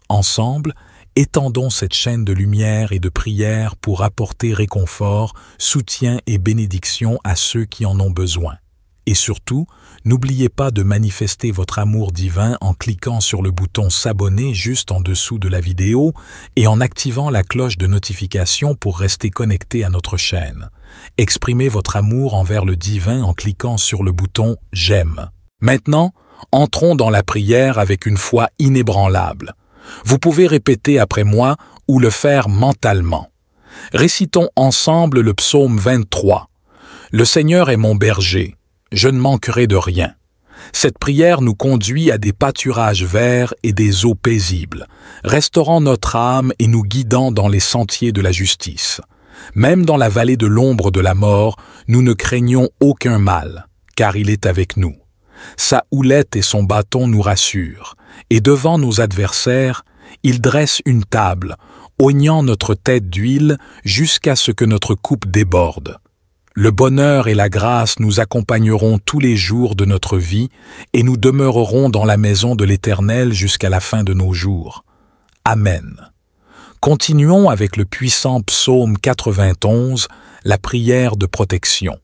Ensemble, étendons cette chaîne de lumière et de prière pour apporter réconfort, soutien et bénédiction à ceux qui en ont besoin. Et surtout, n'oubliez pas de manifester votre amour divin en cliquant sur le bouton s'abonner juste en dessous de la vidéo et en activant la cloche de notification pour rester connecté à notre chaîne. Exprimez votre amour envers le divin en cliquant sur le bouton j'aime. Maintenant, entrons dans la prière avec une foi inébranlable. Vous pouvez répéter après moi ou le faire mentalement. Récitons ensemble le psaume 23. Le Seigneur est mon berger. Je ne manquerai de rien. Cette prière nous conduit à des pâturages verts et des eaux paisibles, restaurant notre âme et nous guidant dans les sentiers de la justice. Même dans la vallée de l'ombre de la mort, nous ne craignons aucun mal, car il est avec nous. Sa houlette et son bâton nous rassurent, et devant nos adversaires, il dresse une table, oignant notre tête d'huile jusqu'à ce que notre coupe déborde. Le bonheur et la grâce nous accompagneront tous les jours de notre vie et nous demeurerons dans la maison de l'Éternel jusqu'à la fin de nos jours. Amen. Continuons avec le puissant psaume 91, la prière de protection.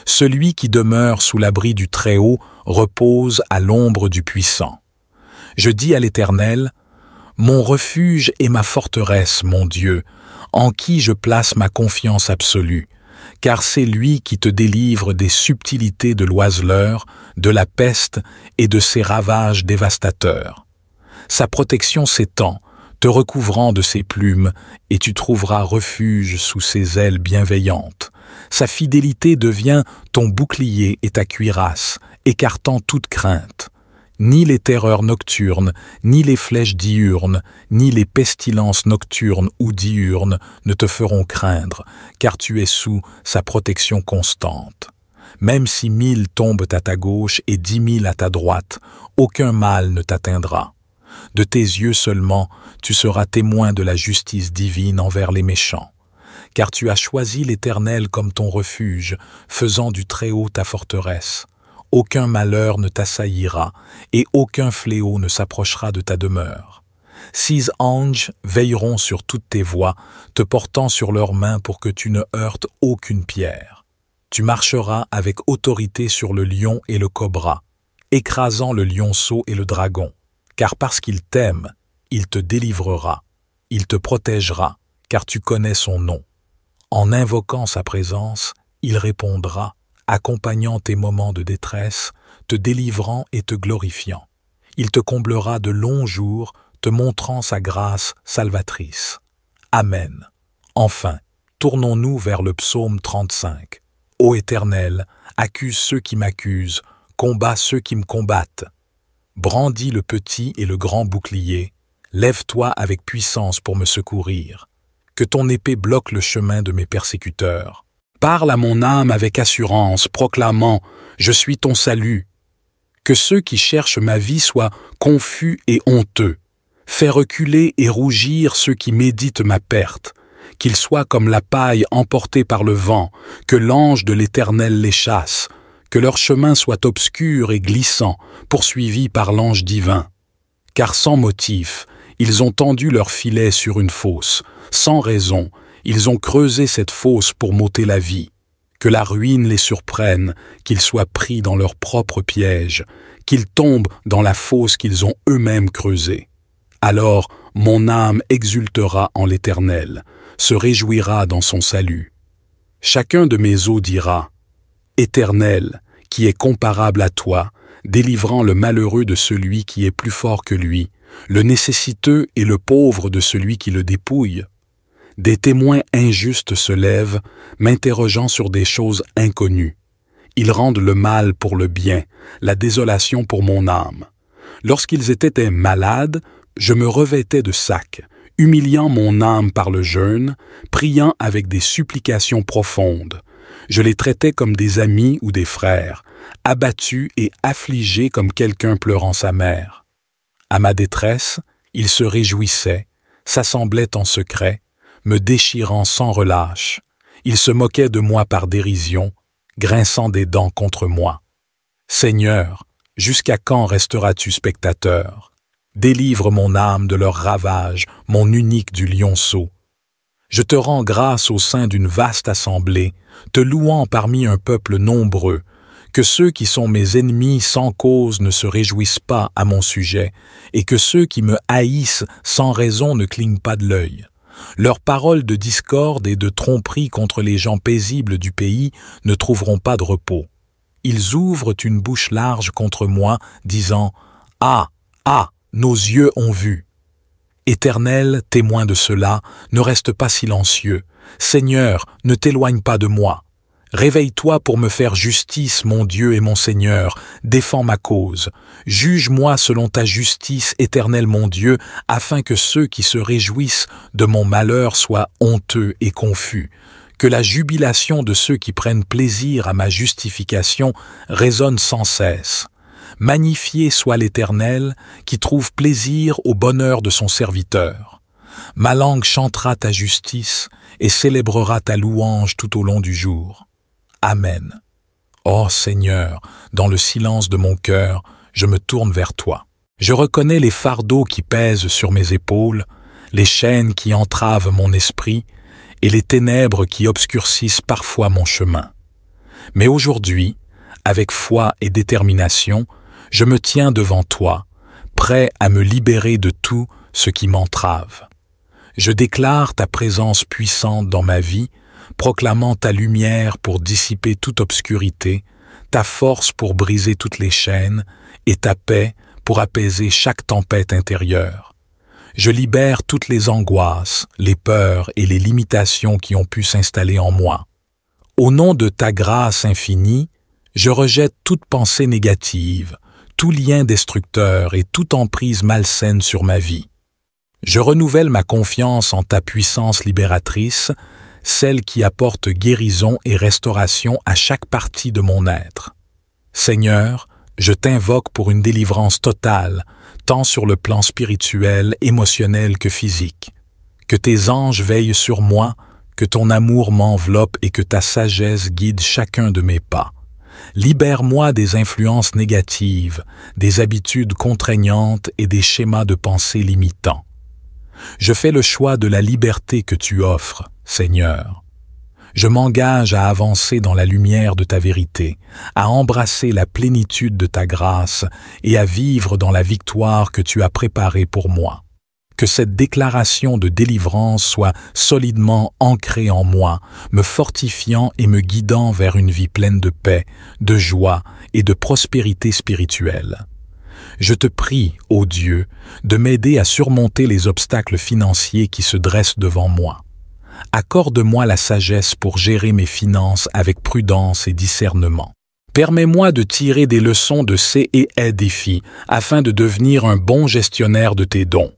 Celui qui demeure sous l'abri du Très-Haut repose à l'ombre du Puissant. Je dis à l'Éternel, « Mon refuge et ma forteresse, mon Dieu, en qui je place ma confiance absolue. » Car c'est lui qui te délivre des subtilités de l'oiseleur, de la peste et de ses ravages dévastateurs. Sa protection s'étend, te recouvrant de ses plumes, et tu trouveras refuge sous ses ailes bienveillantes. Sa fidélité devient ton bouclier et ta cuirasse, écartant toute crainte. Ni les terreurs nocturnes, ni les flèches diurnes, ni les pestilences nocturnes ou diurnes ne te feront craindre, car tu es sous sa protection constante. Même si 1000 tombent à ta gauche et 10 000 à ta droite, aucun mal ne t'atteindra. De tes yeux seulement, tu seras témoin de la justice divine envers les méchants. Car tu as choisi l'Éternel comme ton refuge, faisant du Très-Haut ta forteresse. Aucun malheur ne t'assaillira, et aucun fléau ne s'approchera de ta demeure. 6 anges veilleront sur toutes tes voies, te portant sur leurs mains pour que tu ne heurtes aucune pierre. Tu marcheras avec autorité sur le lion et le cobra, écrasant le lionceau et le dragon, car parce qu'il t'aime, il te délivrera, il te protégera, car tu connais son nom. En invoquant sa présence, il répondra, accompagnant tes moments de détresse, te délivrant et te glorifiant. Il te comblera de longs jours, te montrant sa grâce salvatrice. Amen. Enfin, tournons-nous vers le psaume 35. Ô Éternel, accuse ceux qui m'accusent, combat ceux qui me combattent. Brandis le petit et le grand bouclier, lève-toi avec puissance pour me secourir. Que ton épée bloque le chemin de mes persécuteurs. Parle à mon âme avec assurance, proclamant « Je suis ton salut ». Que ceux qui cherchent ma vie soient confus et honteux. Fais reculer et rougir ceux qui méditent ma perte. Qu'ils soient comme la paille emportée par le vent, que l'ange de l'Éternel les chasse. Que leur chemin soit obscur et glissant, poursuivi par l'ange divin. Car sans motif, ils ont tendu leur filet sur une fosse. Sans raison, ils ont creusé cette fosse pour m'ôter la vie. Que la ruine les surprenne, qu'ils soient pris dans leur propre piège, qu'ils tombent dans la fosse qu'ils ont eux-mêmes creusée. Alors mon âme exultera en l'Éternel, se réjouira dans son salut. Chacun de mes os dira, « Éternel, qui est comparable à toi, délivrant le malheureux de celui qui est plus fort que lui, le nécessiteux et le pauvre de celui qui le dépouille. » Des témoins injustes se lèvent, m'interrogeant sur des choses inconnues. Ils rendent le mal pour le bien, la désolation pour mon âme. Lorsqu'ils étaient malades, je me revêtais de sacs, humiliant mon âme par le jeûne, priant avec des supplications profondes. Je les traitais comme des amis ou des frères, abattus et affligés comme quelqu'un pleurant sa mère. À ma détresse, ils se réjouissaient, s'assemblaient en secret, me déchirant sans relâche. Ils se moquaient de moi par dérision, grinçant des dents contre moi. Seigneur, jusqu'à quand resteras-tu spectateur? Délivre mon âme de leurs ravages, mon unique du lionceau. Je te rends grâce au sein d'une vaste assemblée, te louant parmi un peuple nombreux, que ceux qui sont mes ennemis sans cause ne se réjouissent pas à mon sujet, et que ceux qui me haïssent sans raison ne clignent pas de l'œil. Leurs paroles de discorde et de tromperie contre les gens paisibles du pays ne trouveront pas de repos. Ils ouvrent une bouche large contre moi, disant « Ah, ah, nos yeux ont vu !» Éternel, témoin de cela, ne reste pas silencieux. Seigneur, ne t'éloigne pas de moi. Réveille-toi pour me faire justice, mon Dieu et mon Seigneur, défends ma cause. Juge-moi selon ta justice, Éternel mon Dieu, afin que ceux qui se réjouissent de mon malheur soient honteux et confus. Que la jubilation de ceux qui prennent plaisir à ma justification résonne sans cesse. Magnifié soit l'Éternel, qui trouve plaisir au bonheur de son serviteur. Ma langue chantera ta justice et célébrera ta louange tout au long du jour. Amen. Ô Seigneur, dans le silence de mon cœur, je me tourne vers toi. Je reconnais les fardeaux qui pèsent sur mes épaules, les chaînes qui entravent mon esprit et les ténèbres qui obscurcissent parfois mon chemin. Mais aujourd'hui, avec foi et détermination, je me tiens devant toi, prêt à me libérer de tout ce qui m'entrave. Je déclare ta présence puissante dans ma vie, proclamant ta lumière pour dissiper toute obscurité, ta force pour briser toutes les chaînes et ta paix pour apaiser chaque tempête intérieure. Je libère toutes les angoisses, les peurs et les limitations qui ont pu s'installer en moi. Au nom de ta grâce infinie, je rejette toute pensée négative, tout lien destructeur et toute emprise malsaine sur ma vie. Je renouvelle ma confiance en ta puissance libératrice, celle qui apporte guérison et restauration à chaque partie de mon être. Seigneur, je t'invoque pour une délivrance totale, tant sur le plan spirituel, émotionnel que physique. Que tes anges veillent sur moi, que ton amour m'enveloppe et que ta sagesse guide chacun de mes pas. Libère-moi des influences négatives, des habitudes contraignantes et des schémas de pensée limitants. Je fais le choix de la liberté que tu offres, Seigneur. Je m'engage à avancer dans la lumière de ta vérité, à embrasser la plénitude de ta grâce et à vivre dans la victoire que tu as préparée pour moi. Que cette déclaration de délivrance soit solidement ancrée en moi, me fortifiant et me guidant vers une vie pleine de paix, de joie et de prospérité spirituelle. Je te prie, ô Dieu, de m'aider à surmonter les obstacles financiers qui se dressent devant moi. Accorde-moi la sagesse pour gérer mes finances avec prudence et discernement. Permets-moi de tirer des leçons de ces et défis afin de devenir un bon gestionnaire de tes dons.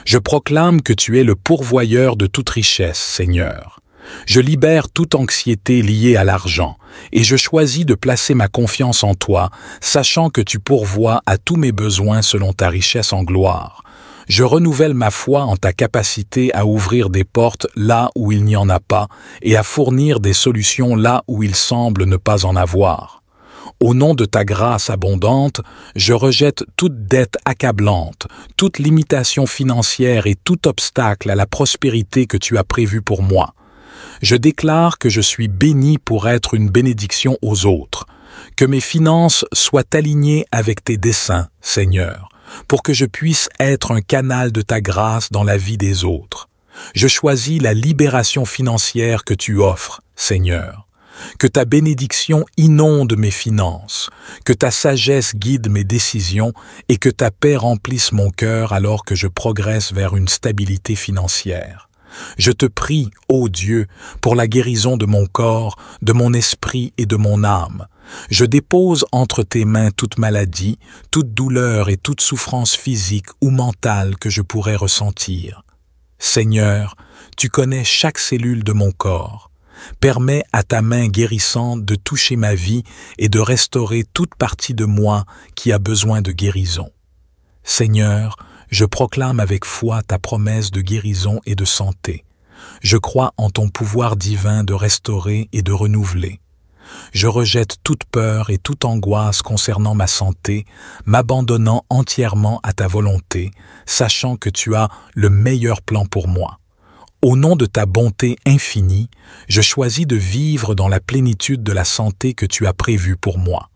Je proclame que tu es le pourvoyeur de toute richesse, Seigneur. Je libère toute anxiété liée à l'argent et je choisis de placer ma confiance en toi, sachant que tu pourvois à tous mes besoins selon ta richesse en gloire. Je renouvelle ma foi en ta capacité à ouvrir des portes là où il n'y en a pas et à fournir des solutions là où il semble ne pas en avoir. Au nom de ta grâce abondante, je rejette toute dette accablante, toute limitation financière et tout obstacle à la prospérité que tu as prévue pour moi. Je déclare que je suis béni pour être une bénédiction aux autres, que mes finances soient alignées avec tes desseins, Seigneur, pour que je puisse être un canal de ta grâce dans la vie des autres. Je choisis la libération financière que tu offres, Seigneur. Que ta bénédiction inonde mes finances, que ta sagesse guide mes décisions et que ta paix remplisse mon cœur alors que je progresse vers une stabilité financière. Je te prie, ô Dieu, pour la guérison de mon corps, de mon esprit et de mon âme. Je dépose entre tes mains toute maladie, toute douleur et toute souffrance physique ou mentale que je pourrais ressentir. Seigneur, tu connais chaque cellule de mon corps. Permets à ta main guérissante de toucher ma vie et de restaurer toute partie de moi qui a besoin de guérison. Seigneur, je proclame avec foi ta promesse de guérison et de santé. Je crois en ton pouvoir divin de restaurer et de renouveler. Je rejette toute peur et toute angoisse concernant ma santé, m'abandonnant entièrement à ta volonté, sachant que tu as le meilleur plan pour moi. Au nom de ta bonté infinie, je choisis de vivre dans la plénitude de la santé que tu as prévue pour moi.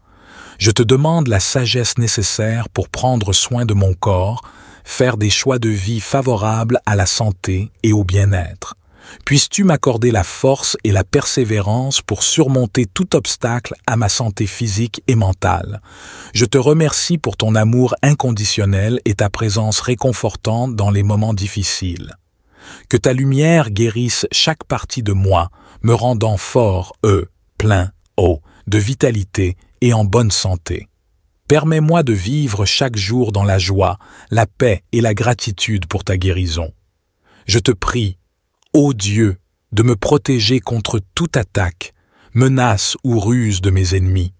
Je te demande la sagesse nécessaire pour prendre soin de mon corps, faire des choix de vie favorables à la santé et au bien-être. Puisses-tu m'accorder la force et la persévérance pour surmonter tout obstacle à ma santé physique et mentale. Je te remercie pour ton amour inconditionnel et ta présence réconfortante dans les moments difficiles. Que ta lumière guérisse chaque partie de moi, me rendant fort, plein, de vitalité et en bonne santé. Permets-moi de vivre chaque jour dans la joie, la paix et la gratitude pour ta guérison. Je te prie, ô Dieu, de me protéger contre toute attaque, menace ou ruse de mes ennemis.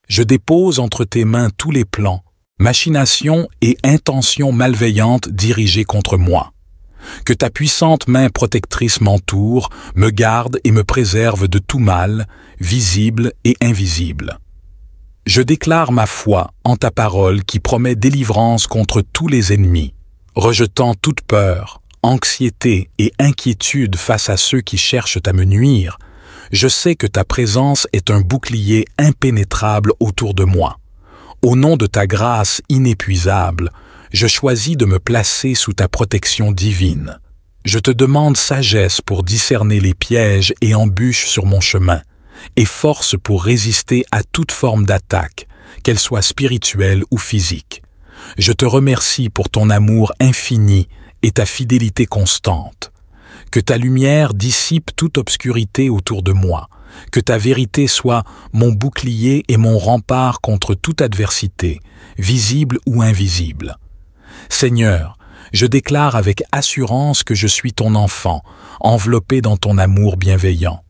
Je dépose entre tes mains tous les plans, machinations et intentions malveillantes dirigées contre moi. Que ta puissante main protectrice m'entoure, me garde et me préserve de tout mal, visible et invisible. Je déclare ma foi en ta parole qui promet délivrance contre tous les ennemis, rejetant toute peur, anxiété et inquiétude face à ceux qui cherchent à me nuire. Je sais que ta présence est un bouclier impénétrable autour de moi. Au nom de ta grâce inépuisable, je choisis de me placer sous ta protection divine. Je te demande sagesse pour discerner les pièges et embûches sur mon chemin, et force pour résister à toute forme d'attaque, qu'elle soit spirituelle ou physique. Je te remercie pour ton amour infini et ta fidélité constante. Que ta lumière dissipe toute obscurité autour de moi, que ta vérité soit mon bouclier et mon rempart contre toute adversité, visible ou invisible. Seigneur, je déclare avec assurance que je suis ton enfant, enveloppé dans ton amour bienveillant.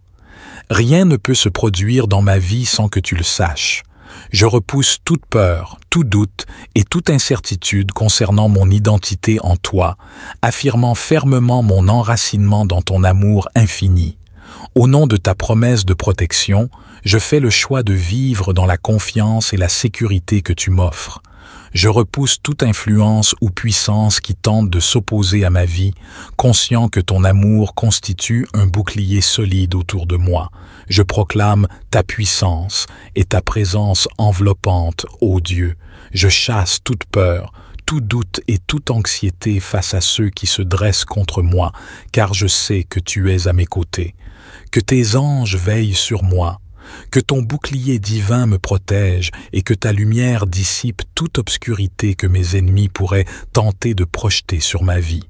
Rien ne peut se produire dans ma vie sans que tu le saches. Je repousse toute peur, tout doute et toute incertitude concernant mon identité en toi, affirmant fermement mon enracinement dans ton amour infini. Au nom de ta promesse de protection, je fais le choix de vivre dans la confiance et la sécurité que tu m'offres. Je repousse toute influence ou puissance qui tente de s'opposer à ma vie, conscient que ton amour constitue un bouclier solide autour de moi. Je proclame ta puissance et ta présence enveloppante, ô Dieu. Je chasse toute peur, tout doute et toute anxiété face à ceux qui se dressent contre moi, car je sais que tu es à mes côtés. Que tes anges veillent sur moi, que ton bouclier divin me protège et que ta lumière dissipe toute obscurité que mes ennemis pourraient tenter de projeter sur ma vie.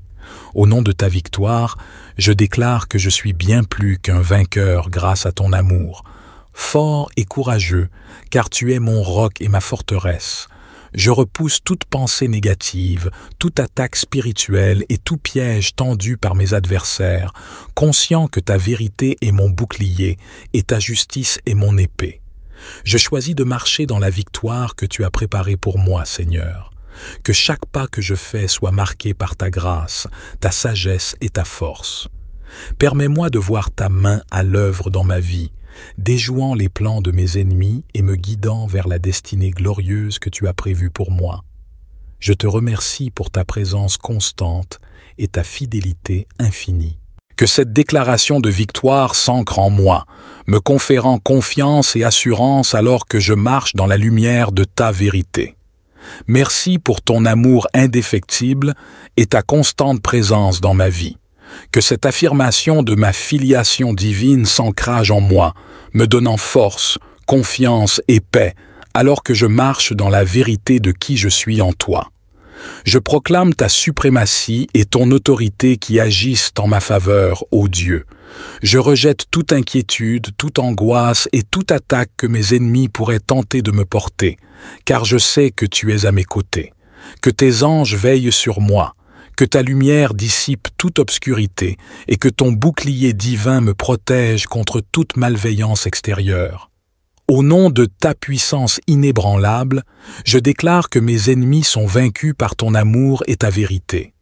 Au nom de ta victoire, je déclare que je suis bien plus qu'un vainqueur grâce à ton amour. Fort et courageux, car tu es mon roc et ma forteresse. Je repousse toute pensée négative, toute attaque spirituelle et tout piège tendu par mes adversaires, conscient que ta vérité est mon bouclier et ta justice est mon épée. Je choisis de marcher dans la victoire que tu as préparée pour moi, Seigneur. Que chaque pas que je fais soit marqué par ta grâce, ta sagesse et ta force. Permets-moi de voir ta main à l'œuvre dans ma vie, déjouant les plans de mes ennemis et me guidant vers la destinée glorieuse que tu as prévue pour moi. Je te remercie pour ta présence constante et ta fidélité infinie. Que cette déclaration de victoire s'ancre en moi, me conférant confiance et assurance alors que je marche dans la lumière de ta vérité. Merci pour ton amour indéfectible et ta constante présence dans ma vie. Que cette affirmation de ma filiation divine s'ancrage en moi, me donnant force, confiance et paix, alors que je marche dans la vérité de qui je suis en toi. Je proclame ta suprématie et ton autorité qui agissent en ma faveur, ô Dieu. Je rejette toute inquiétude, toute angoisse et toute attaque que mes ennemis pourraient tenter de me porter, car je sais que tu es à mes côtés. Que tes anges veillent sur moi, que ta lumière dissipe toute obscurité et que ton bouclier divin me protège contre toute malveillance extérieure. Au nom de ta puissance inébranlable, je déclare que mes ennemis sont vaincus par ton amour et ta vérité.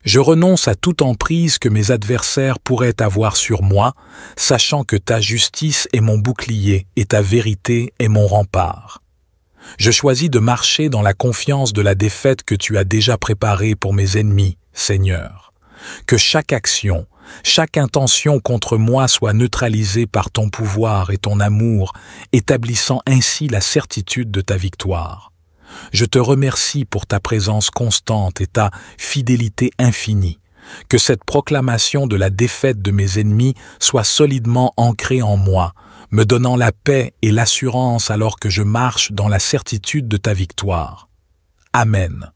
Je renonce à toute emprise que mes adversaires pourraient avoir sur moi, sachant que ta justice est mon bouclier et ta vérité est mon rempart. Je choisis de marcher dans la confiance de la défaite que tu as déjà préparée pour mes ennemis, Seigneur. Que chaque action, chaque intention contre moi soit neutralisée par ton pouvoir et ton amour, établissant ainsi la certitude de ta victoire. Je te remercie pour ta présence constante et ta fidélité infinie. Que cette proclamation de la défaite de mes ennemis soit solidement ancrée en moi, me donnant la paix et l'assurance alors que je marche dans la certitude de ta victoire. Amen.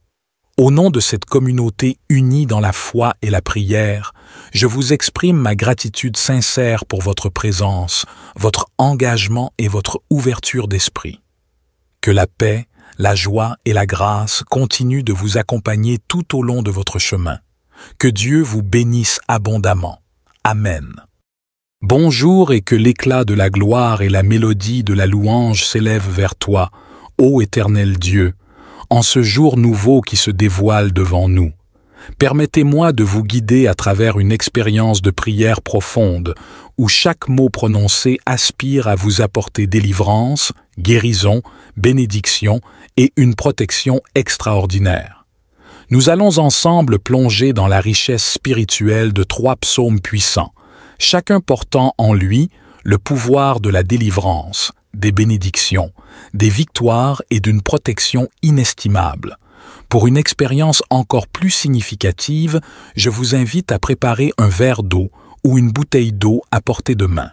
Au nom de cette communauté unie dans la foi et la prière, je vous exprime ma gratitude sincère pour votre présence, votre engagement et votre ouverture d'esprit. Que la paix, la joie et la grâce continuent de vous accompagner tout au long de votre chemin. Que Dieu vous bénisse abondamment. Amen. Bonjour et que l'éclat de la gloire et la mélodie de la louange s'élèvent vers toi, ô Éternel Dieu, en ce jour nouveau qui se dévoile devant nous. Permettez-moi de vous guider à travers une expérience de prière profonde, où chaque mot prononcé aspire à vous apporter délivrance, guérison, bénédiction et une protection extraordinaire. Nous allons ensemble plonger dans la richesse spirituelle de 3 psaumes puissants, chacun portant en lui le pouvoir de la délivrance, des bénédictions, des victoires et d'une protection inestimable. Pour une expérience encore plus significative, je vous invite à préparer un verre d'eau ou une bouteille d'eau à portée de main.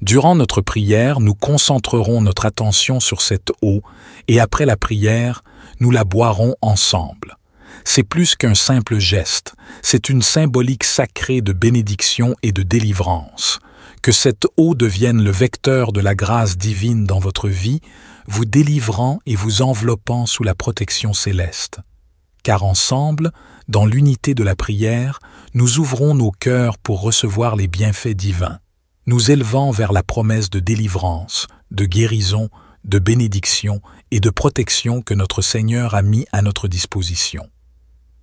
Durant notre prière, nous concentrerons notre attention sur cette eau et après la prière, nous la boirons ensemble. C'est plus qu'un simple geste, c'est une symbolique sacrée de bénédiction et de délivrance. Que cette eau devienne le vecteur de la grâce divine dans votre vie, vous délivrant et vous enveloppant sous la protection céleste. Car ensemble, dans l'unité de la prière, nous ouvrons nos cœurs pour recevoir les bienfaits divins, nous élevant vers la promesse de délivrance, de guérison, de bénédiction et de protection que notre Seigneur a mis à notre disposition.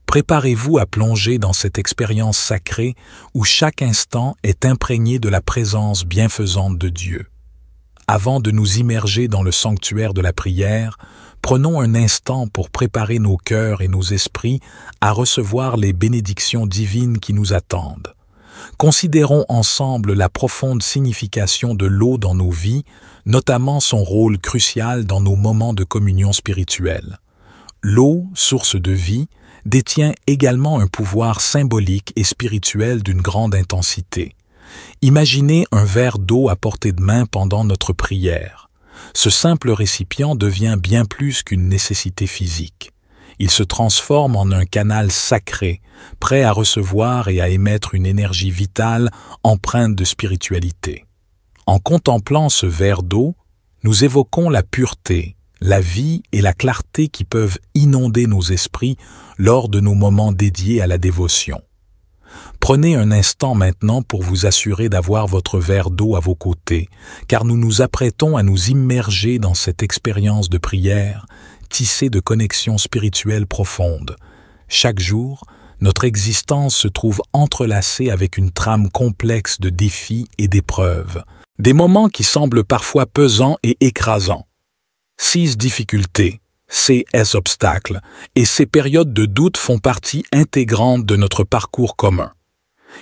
Préparez-vous à plonger dans cette expérience sacrée où chaque instant est imprégné de la présence bienfaisante de Dieu. Avant de nous immerger dans le sanctuaire de la prière, prenons un instant pour préparer nos cœurs et nos esprits à recevoir les bénédictions divines qui nous attendent. Considérons ensemble la profonde signification de l'eau dans nos vies, notamment son rôle crucial dans nos moments de communion spirituelle. L'eau, source de vie, détient également un pouvoir symbolique et spirituel d'une grande intensité. Imaginez un verre d'eau à portée de main pendant notre prière. Ce simple récipient devient bien plus qu'une nécessité physique. Il se transforme en un canal sacré, prêt à recevoir et à émettre une énergie vitale empreinte de spiritualité. En contemplant ce verre d'eau, nous évoquons la pureté, la vie et la clarté qui peuvent inonder nos esprits lors de nos moments dédiés à la dévotion. Prenez un instant maintenant pour vous assurer d'avoir votre verre d'eau à vos côtés, car nous nous apprêtons à nous immerger dans cette expérience de prière, tissée de connexions spirituelles profondes. Chaque jour, notre existence se trouve entrelacée avec une trame complexe de défis et d'épreuves, des moments qui semblent parfois pesants et écrasants. 6 difficultés, ces obstacles et ces périodes de doute font partie intégrante de notre parcours commun.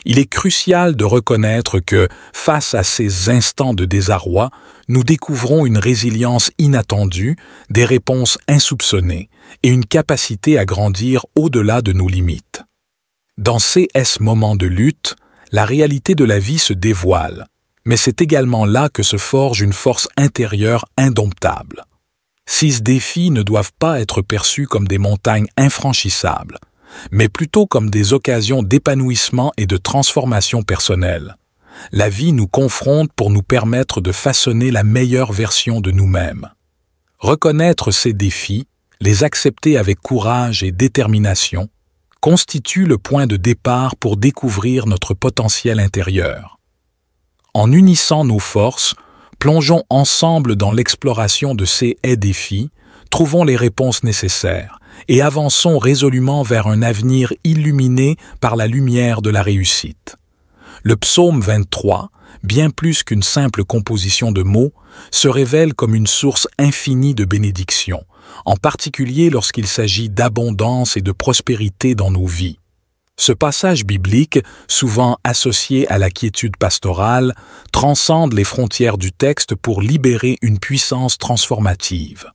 Il est crucial de reconnaître que, face à ces instants de désarroi, nous découvrons une résilience inattendue, des réponses insoupçonnées et une capacité à grandir au-delà de nos limites. Dans ces moments de lutte, la réalité de la vie se dévoile, mais c'est également là que se forge une force intérieure indomptable. 6 défis ne doivent pas être perçus comme des montagnes infranchissables, mais plutôt comme des occasions d'épanouissement et de transformation personnelle. La vie nous confronte pour nous permettre de façonner la meilleure version de nous-mêmes. Reconnaître ces défis, les accepter avec courage et détermination, constitue le point de départ pour découvrir notre potentiel intérieur. En unissant nos forces, plongeons ensemble dans l'exploration de ces défis, trouvons les réponses nécessaires et avançons résolument vers un avenir illuminé par la lumière de la réussite. Le psaume 23, bien plus qu'une simple composition de mots, se révèle comme une source infinie de bénédictions, en particulier lorsqu'il s'agit d'abondance et de prospérité dans nos vies. Ce passage biblique, souvent associé à la quiétude pastorale, transcende les frontières du texte pour libérer une puissance transformative.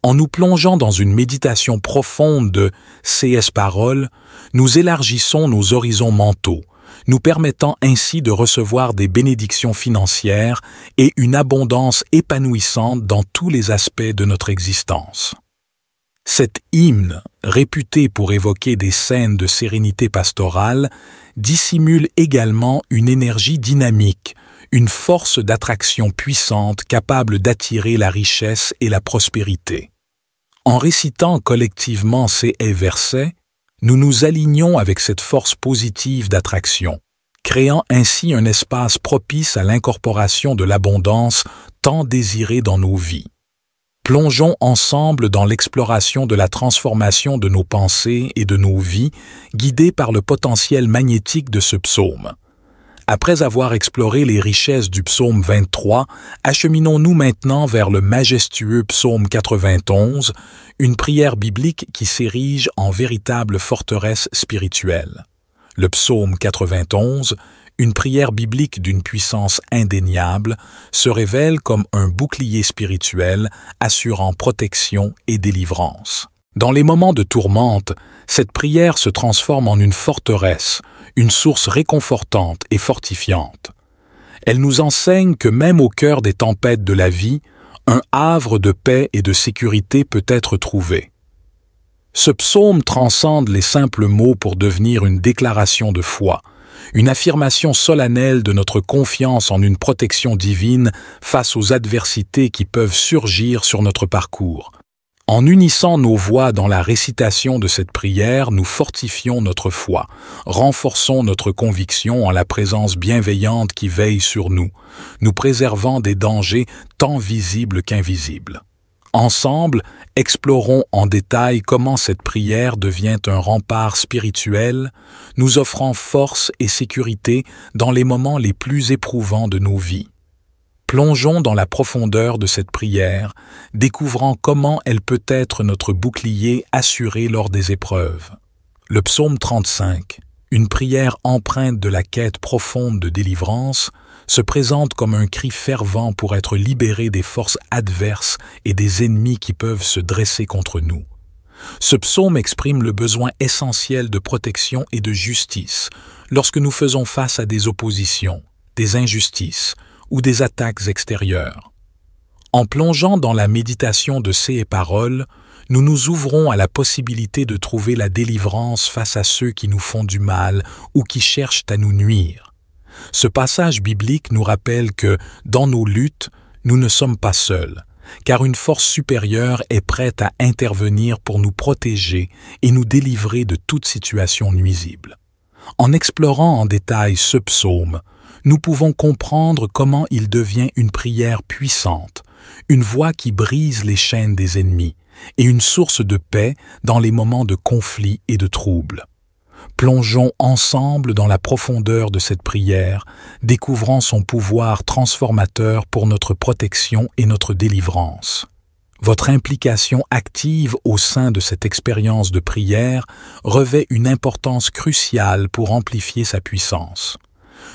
En nous plongeant dans une méditation profonde de ces paroles, nous élargissons nos horizons mentaux, nous permettant ainsi de recevoir des bénédictions financières et une abondance épanouissante dans tous les aspects de notre existence. Cet hymne, réputé pour évoquer des scènes de sérénité pastorale, dissimule également une énergie dynamique, une force d'attraction puissante capable d'attirer la richesse et la prospérité. En récitant collectivement ces versets, nous nous alignons avec cette force positive d'attraction, créant ainsi un espace propice à l'incorporation de l'abondance tant désirée dans nos vies. Plongeons ensemble dans l'exploration de la transformation de nos pensées et de nos vies, guidés par le potentiel magnétique de ce psaume. Après avoir exploré les richesses du psaume 23, acheminons-nous maintenant vers le majestueux psaume 91, une prière biblique qui s'érige en véritable forteresse spirituelle. Le psaume 91, une prière biblique d'une puissance indéniable, se révèle comme un bouclier spirituel assurant protection et délivrance. Dans les moments de tourmente, cette prière se transforme en une forteresse, une source réconfortante et fortifiante. Elle nous enseigne que même au cœur des tempêtes de la vie, un havre de paix et de sécurité peut être trouvé. Ce psaume transcende les simples mots pour devenir une déclaration de foi, une affirmation solennelle de notre confiance en une protection divine face aux adversités qui peuvent surgir sur notre parcours. En unissant nos voix dans la récitation de cette prière, nous fortifions notre foi, renforçons notre conviction en la présence bienveillante qui veille sur nous, nous préservant des dangers tant visibles qu'invisibles. Ensemble, explorons en détail comment cette prière devient un rempart spirituel, nous offrant force et sécurité dans les moments les plus éprouvants de nos vies. Plongeons dans la profondeur de cette prière, découvrant comment elle peut être notre bouclier assuré lors des épreuves. Le psaume 35, une prière empreinte de la quête profonde de délivrance, se présente comme un cri fervent pour être libéré des forces adverses et des ennemis qui peuvent se dresser contre nous. Ce psaume exprime le besoin essentiel de protection et de justice lorsque nous faisons face à des oppositions, des injustices ou des attaques extérieures. En plongeant dans la méditation de ces paroles, nous nous ouvrons à la possibilité de trouver la délivrance face à ceux qui nous font du mal ou qui cherchent à nous nuire. Ce passage biblique nous rappelle que, dans nos luttes, nous ne sommes pas seuls, car une force supérieure est prête à intervenir pour nous protéger et nous délivrer de toute situation nuisible. En explorant en détail ce psaume, nous pouvons comprendre comment il devient une prière puissante, une voix qui brise les chaînes des ennemis et une source de paix dans les moments de conflit et de trouble. Plongeons ensemble dans la profondeur de cette prière, découvrant son pouvoir transformateur pour notre protection et notre délivrance. Votre implication active au sein de cette expérience de prière revêt une importance cruciale pour amplifier sa puissance.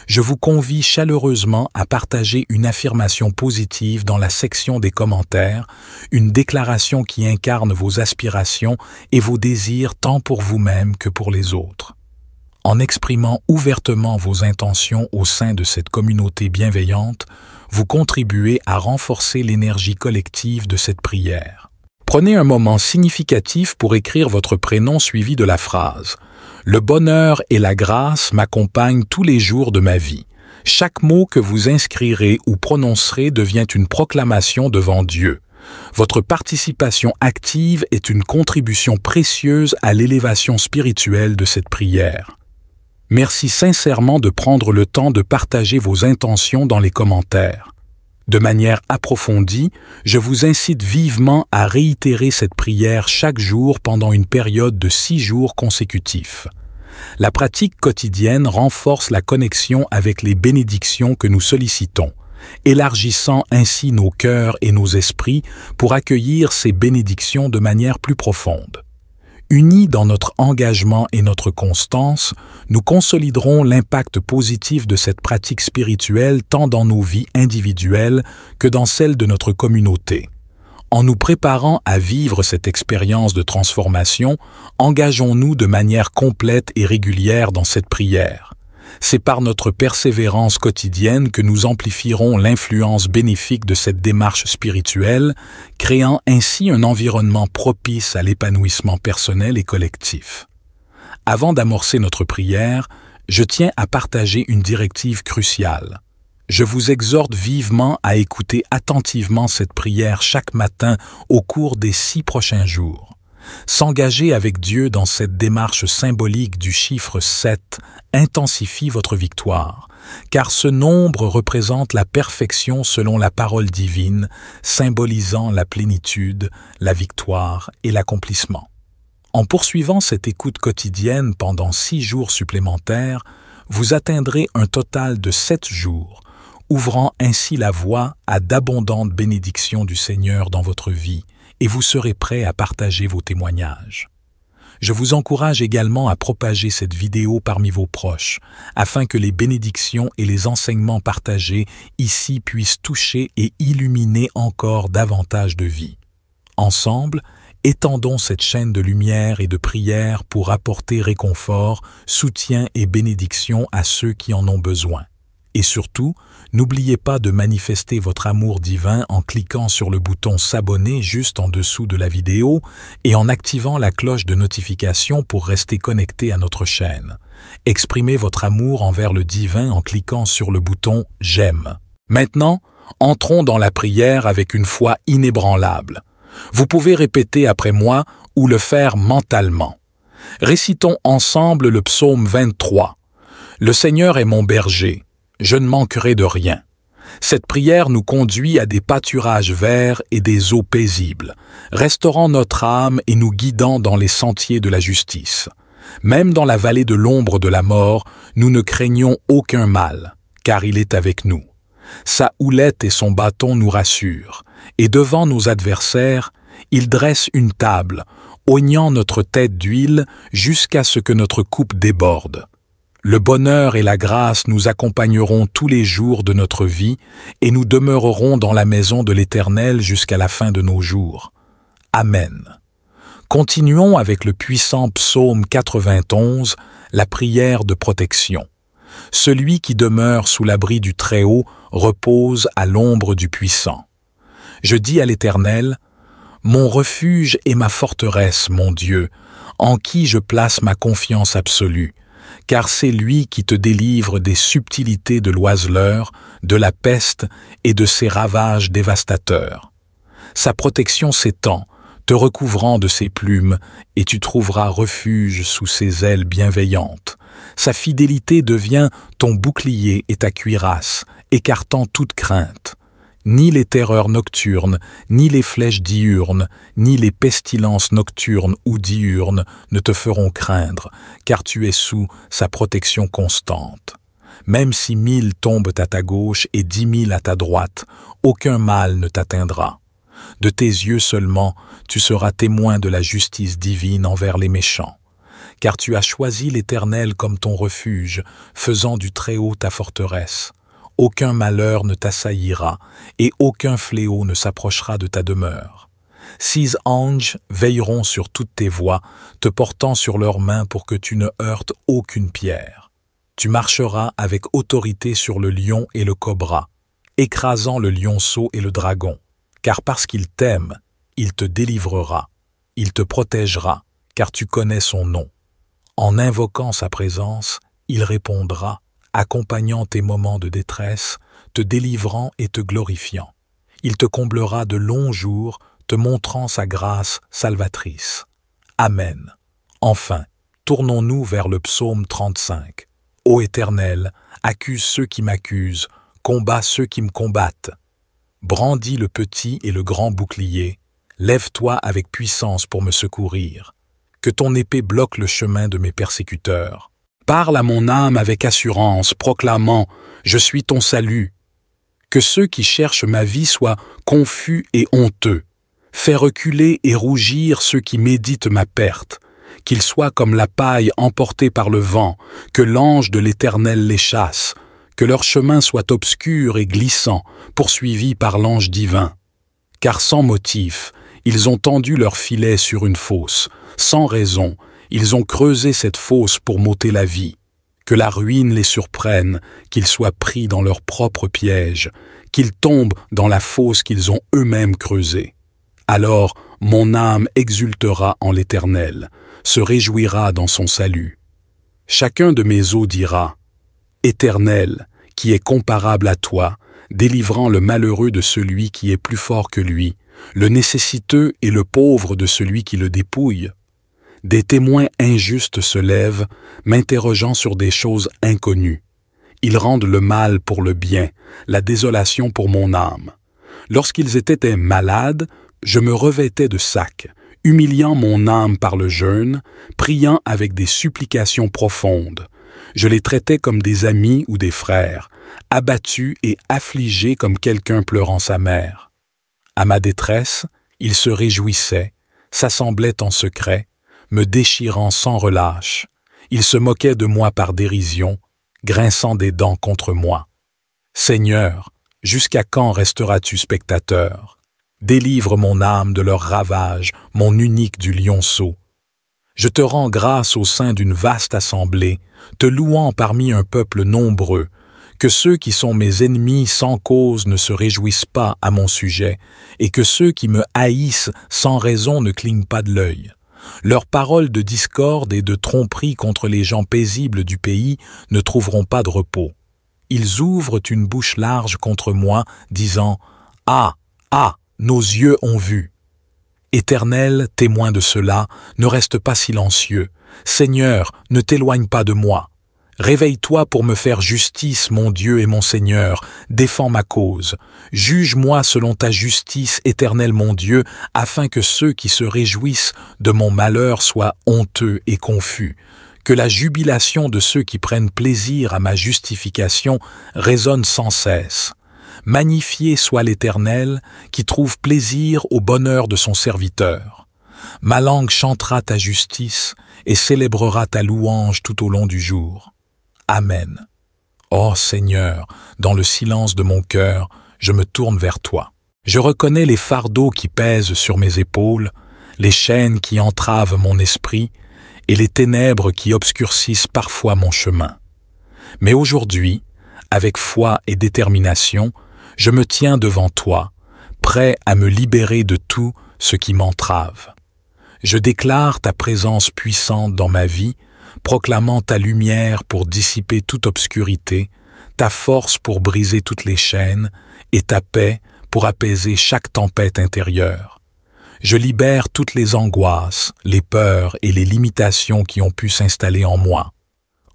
Je vous convie chaleureusement à partager une affirmation positive dans la section des commentaires, une déclaration qui incarne vos aspirations et vos désirs tant pour vous-même que pour les autres. En exprimant ouvertement vos intentions au sein de cette communauté bienveillante, vous contribuez à renforcer l'énergie collective de cette prière. Prenez un moment significatif pour écrire votre prénom suivi de la phrase « Le bonheur et la grâce m'accompagnent tous les jours de ma vie ». Chaque mot que vous inscrirez ou prononcerez devient une proclamation devant Dieu. Votre participation active est une contribution précieuse à l'élévation spirituelle de cette prière. Merci sincèrement de prendre le temps de partager vos intentions dans les commentaires. De manière approfondie, je vous incite vivement à réitérer cette prière chaque jour pendant une période de 6 jours consécutifs. La pratique quotidienne renforce la connexion avec les bénédictions que nous sollicitons, élargissant ainsi nos cœurs et nos esprits pour accueillir ces bénédictions de manière plus profonde. Unis dans notre engagement et notre constance, nous consoliderons l'impact positif de cette pratique spirituelle tant dans nos vies individuelles que dans celles de notre communauté. En nous préparant à vivre cette expérience de transformation, engageons-nous de manière complète et régulière dans cette prière. C'est par notre persévérance quotidienne que nous amplifierons l'influence bénéfique de cette démarche spirituelle, créant ainsi un environnement propice à l'épanouissement personnel et collectif. Avant d'amorcer notre prière, je tiens à partager une directive cruciale. Je vous exhorte vivement à écouter attentivement cette prière chaque matin au cours des 6 prochains jours. S'engager avec Dieu dans cette démarche symbolique du chiffre 7 intensifie votre victoire, car ce nombre représente la perfection selon la parole divine, symbolisant la plénitude, la victoire et l'accomplissement. En poursuivant cette écoute quotidienne pendant 6 jours supplémentaires, vous atteindrez un total de 7 jours, ouvrant ainsi la voie à d'abondantes bénédictions du Seigneur dans votre vie, et vous serez prêt à partager vos témoignages. Je vous encourage également à propager cette vidéo parmi vos proches, afin que les bénédictions et les enseignements partagés ici puissent toucher et illuminer encore davantage de vies. Ensemble, étendons cette chaîne de lumière et de prière pour apporter réconfort, soutien et bénédiction à ceux qui en ont besoin. Et surtout, n'oubliez pas de manifester votre amour divin en cliquant sur le bouton s'abonner juste en dessous de la vidéo et en activant la cloche de notification pour rester connecté à notre chaîne. Exprimez votre amour envers le divin en cliquant sur le bouton j'aime. Maintenant, entrons dans la prière avec une foi inébranlable. Vous pouvez répéter après moi ou le faire mentalement. Récitons ensemble le psaume 23. Le Seigneur est mon berger. Je ne manquerai de rien. Cette prière nous conduit à des pâturages verts et des eaux paisibles, restaurant notre âme et nous guidant dans les sentiers de la justice. Même dans la vallée de l'ombre de la mort, nous ne craignons aucun mal, car il est avec nous. Sa houlette et son bâton nous rassurent, et devant nos adversaires, il dresse une table, oignant notre tête d'huile jusqu'à ce que notre coupe déborde. Le bonheur et la grâce nous accompagneront tous les jours de notre vie, et nous demeurerons dans la maison de l'Éternel jusqu'à la fin de nos jours. Amen. Continuons avec le puissant psaume 91, la prière de protection. Celui qui demeure sous l'abri du Très-Haut repose à l'ombre du Puissant. Je dis à l'Éternel, « Mon refuge et ma forteresse, mon Dieu, en qui je place ma confiance absolue, car c'est lui qui te délivre des subtilités de l'oiseleur, de la peste et de ses ravages dévastateurs. Sa protection s'étend, te recouvrant de ses plumes, et tu trouveras refuge sous ses ailes bienveillantes. Sa fidélité devient ton bouclier et ta cuirasse, écartant toute crainte. Ni les terreurs nocturnes, ni les flèches diurnes, ni les pestilences nocturnes ou diurnes ne te feront craindre, car tu es sous sa protection constante. Même si 1000 tombent à ta gauche et 10 000 à ta droite, aucun mal ne t'atteindra. De tes yeux seulement, tu seras témoin de la justice divine envers les méchants. Car tu as choisi l'Éternel comme ton refuge, faisant du Très-Haut ta forteresse. Aucun malheur ne t'assaillira, et aucun fléau ne s'approchera de ta demeure. 6 anges veilleront sur toutes tes voies, te portant sur leurs mains pour que tu ne heurtes aucune pierre. Tu marcheras avec autorité sur le lion et le cobra, écrasant le lionceau et le dragon. Car parce qu'il t'aime, il te délivrera, il te protégera, car tu connais son nom. En invoquant sa présence, il répondra, accompagnant tes moments de détresse, te délivrant et te glorifiant. Il te comblera de longs jours, te montrant sa grâce salvatrice. Amen. Enfin, tournons-nous vers le psaume 35. Ô Éternel, accuse ceux qui m'accusent, combat ceux qui me combattent. Brandis le petit et le grand bouclier, lève-toi avec puissance pour me secourir. Que ton épée bloque le chemin de mes persécuteurs. Parle à mon âme avec assurance, proclamant « Je suis ton salut ». Que ceux qui cherchent ma vie soient confus et honteux. Fais reculer et rougir ceux qui méditent ma perte. Qu'ils soient comme la paille emportée par le vent, que l'ange de l'Éternel les chasse. Que leur chemin soit obscur et glissant, poursuivi par l'ange divin. Car sans motif, ils ont tendu leur filet sur une fosse. Sans raison, ils ont creusé cette fosse pour m'ôter la vie. Que la ruine les surprenne, qu'ils soient pris dans leur propre piège, qu'ils tombent dans la fosse qu'ils ont eux-mêmes creusée. Alors mon âme exultera en l'Éternel, se réjouira dans son salut. Chacun de mes os dira « Éternel, qui est comparable à toi, délivrant le malheureux de celui qui est plus fort que lui, le nécessiteux et le pauvre de celui qui le dépouille. » Des témoins injustes se lèvent, m'interrogeant sur des choses inconnues. Ils rendent le mal pour le bien, la désolation pour mon âme. Lorsqu'ils étaient malades, je me revêtais de sac, humiliant mon âme par le jeûne, priant avec des supplications profondes. Je les traitais comme des amis ou des frères, abattus et affligés comme quelqu'un pleurant sa mère. À ma détresse, ils se réjouissaient, s'assemblaient en secret, me déchirant sans relâche. Ils se moquaient de moi par dérision, grinçant des dents contre moi. Seigneur, jusqu'à quand resteras-tu spectateur? Délivre mon âme de leurs ravages, mon unique du lionceau. Je te rends grâce au sein d'une vaste assemblée, te louant parmi un peuple nombreux, que ceux qui sont mes ennemis sans cause ne se réjouissent pas à mon sujet, et que ceux qui me haïssent sans raison ne clignent pas de l'œil. Leurs paroles de discorde et de tromperie contre les gens paisibles du pays ne trouveront pas de repos. Ils ouvrent une bouche large contre moi, disant « Ah, ah, nos yeux ont vu ». Éternel, témoin de cela, ne reste pas silencieux. Seigneur, ne t'éloigne pas de moi. Réveille-toi pour me faire justice, mon Dieu et mon Seigneur, défends ma cause. Juge-moi selon ta justice, Éternel mon Dieu, afin que ceux qui se réjouissent de mon malheur soient honteux et confus. Que la jubilation de ceux qui prennent plaisir à ma justification résonne sans cesse. Magnifié soit l'Éternel, qui trouve plaisir au bonheur de son serviteur. Ma langue chantera ta justice et célébrera ta louange tout au long du jour. Amen. Ô Seigneur, dans le silence de mon cœur, je me tourne vers toi. Je reconnais les fardeaux qui pèsent sur mes épaules, les chaînes qui entravent mon esprit et les ténèbres qui obscurcissent parfois mon chemin. Mais aujourd'hui, avec foi et détermination, je me tiens devant toi, prêt à me libérer de tout ce qui m'entrave. Je déclare ta présence puissante dans ma vie, proclamant ta lumière pour dissiper toute obscurité, ta force pour briser toutes les chaînes et ta paix pour apaiser chaque tempête intérieure. Je libère toutes les angoisses, les peurs et les limitations qui ont pu s'installer en moi.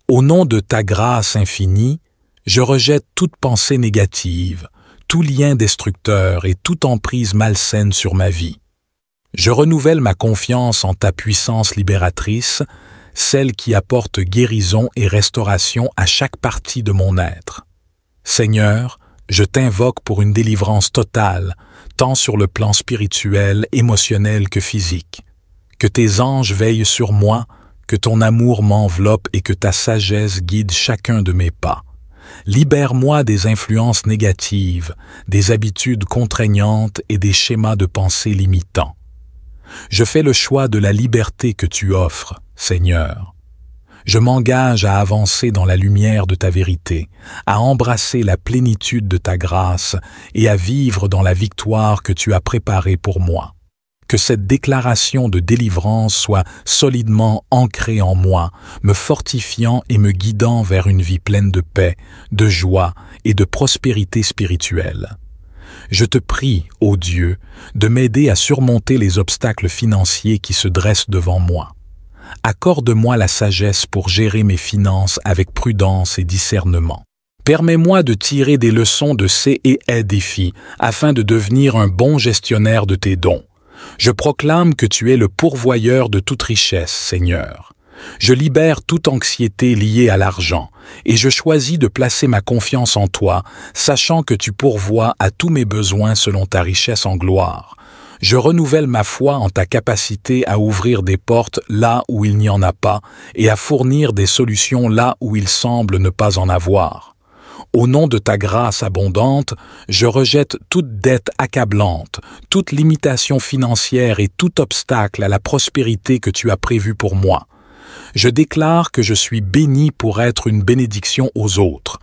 Au nom de ta grâce infinie, je rejette toute pensée négative, tout lien destructeur et toute emprise malsaine sur ma vie. Je renouvelle ma confiance en ta puissance libératrice, celle qui apporte guérison et restauration à chaque partie de mon être. Seigneur, je t'invoque pour une délivrance totale, tant sur le plan spirituel, émotionnel que physique. Que tes anges veillent sur moi, que ton amour m'enveloppe et que ta sagesse guide chacun de mes pas. Libère-moi des influences négatives, des habitudes contraignantes et des schémas de pensée limitants. Je fais le choix de la liberté que tu offres, Seigneur. Je m'engage à avancer dans la lumière de ta vérité, à embrasser la plénitude de ta grâce et à vivre dans la victoire que tu as préparée pour moi. Que cette déclaration de délivrance soit solidement ancrée en moi, me fortifiant et me guidant vers une vie pleine de paix, de joie et de prospérité spirituelle. Je te prie, ô Dieu, de m'aider à surmonter les obstacles financiers qui se dressent devant moi. Accorde-moi la sagesse pour gérer mes finances avec prudence et discernement. Permets-moi de tirer des leçons de ces et les défis afin de devenir un bon gestionnaire de tes dons. Je proclame que tu es le pourvoyeur de toute richesse, Seigneur. Je libère toute anxiété liée à l'argent et je choisis de placer ma confiance en toi, sachant que tu pourvois à tous mes besoins selon ta richesse en gloire. Je renouvelle ma foi en ta capacité à ouvrir des portes là où il n'y en a pas et à fournir des solutions là où il semble ne pas en avoir. Au nom de ta grâce abondante, je rejette toute dette accablante, toute limitation financière et tout obstacle à la prospérité que tu as prévue pour moi. Je déclare que je suis béni pour être une bénédiction aux autres,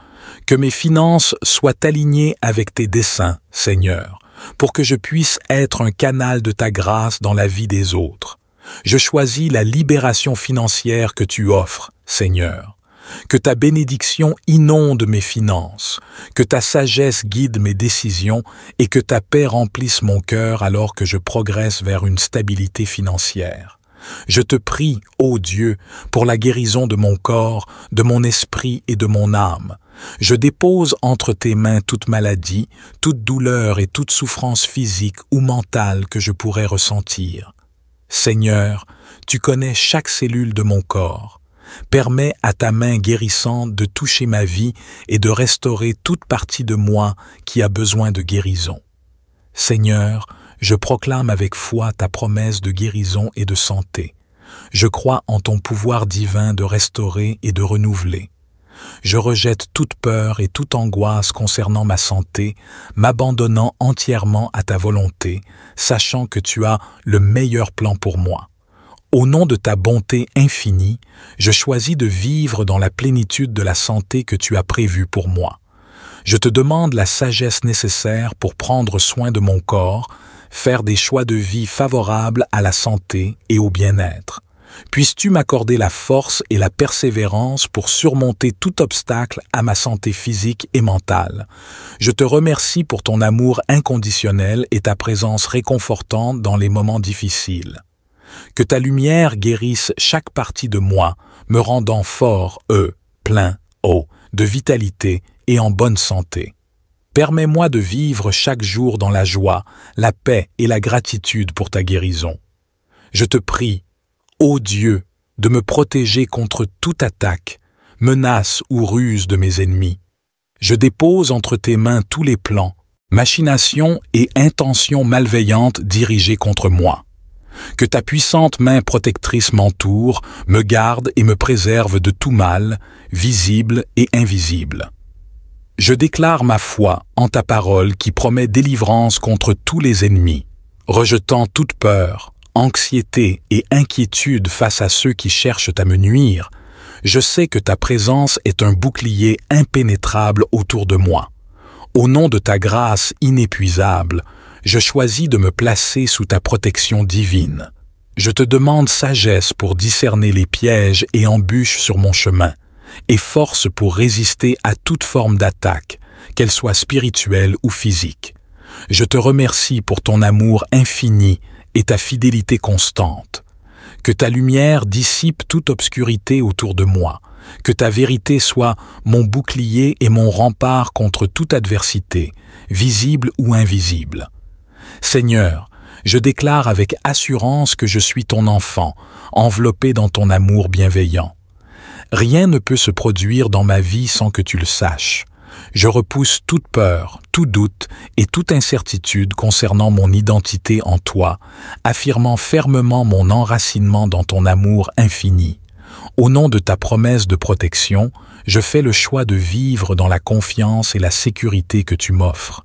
que mes finances soient alignées avec tes desseins, Seigneur, pour que je puisse être un canal de ta grâce dans la vie des autres. Je choisis la libération financière que tu offres, Seigneur. Que ta bénédiction inonde mes finances, que ta sagesse guide mes décisions et que ta paix remplisse mon cœur alors que je progresse vers une stabilité financière. Je te prie, ô Dieu, pour la guérison de mon corps, de mon esprit et de mon âme. Je dépose entre tes mains toute maladie, toute douleur et toute souffrance physique ou mentale que je pourrais ressentir. Seigneur, tu connais chaque cellule de mon corps. Permets à ta main guérissante de toucher ma vie et de restaurer toute partie de moi qui a besoin de guérison. Seigneur, je proclame avec foi ta promesse de guérison et de santé. Je crois en ton pouvoir divin de restaurer et de renouveler. Je rejette toute peur et toute angoisse concernant ma santé, m'abandonnant entièrement à ta volonté, sachant que tu as le meilleur plan pour moi. Au nom de ta bonté infinie, je choisis de vivre dans la plénitude de la santé que tu as prévue pour moi. Je te demande la sagesse nécessaire pour prendre soin de mon corps, faire des choix de vie favorables à la santé et au bien-être. Puisses-tu m'accorder la force et la persévérance pour surmonter tout obstacle à ma santé physique et mentale. Je te remercie pour ton amour inconditionnel et ta présence réconfortante dans les moments difficiles. Que ta lumière guérisse chaque partie de moi, me rendant fort, plein, de vitalité et en bonne santé. Permets-moi de vivre chaque jour dans la joie, la paix et la gratitude pour ta guérison. Je te prie, ô Dieu, de me protéger contre toute attaque, menace ou ruse de mes ennemis. Je dépose entre tes mains tous les plans, machinations et intentions malveillantes dirigées contre moi. Que ta puissante main protectrice m'entoure, me garde et me préserve de tout mal, visible et invisible. Je déclare ma foi en ta parole qui promet délivrance contre tous les ennemis, rejetant toute peur, anxiété et inquiétude face à ceux qui cherchent à me nuire. Je sais que ta présence est un bouclier impénétrable autour de moi. Au nom de ta grâce inépuisable, je choisis de me placer sous ta protection divine. Je te demande sagesse pour discerner les pièges et embûches sur mon chemin, et force pour résister à toute forme d'attaque, qu'elle soit spirituelle ou physique. Je te remercie pour ton amour infini et ta fidélité constante. Que ta lumière dissipe toute obscurité autour de moi, que ta vérité soit mon bouclier et mon rempart contre toute adversité, visible ou invisible. Seigneur, je déclare avec assurance que je suis ton enfant, enveloppé dans ton amour bienveillant. Rien ne peut se produire dans ma vie sans que tu le saches. Je repousse toute peur, tout doute et toute incertitude concernant mon identité en toi, affirmant fermement mon enracinement dans ton amour infini. Au nom de ta promesse de protection, je fais le choix de vivre dans la confiance et la sécurité que tu m'offres.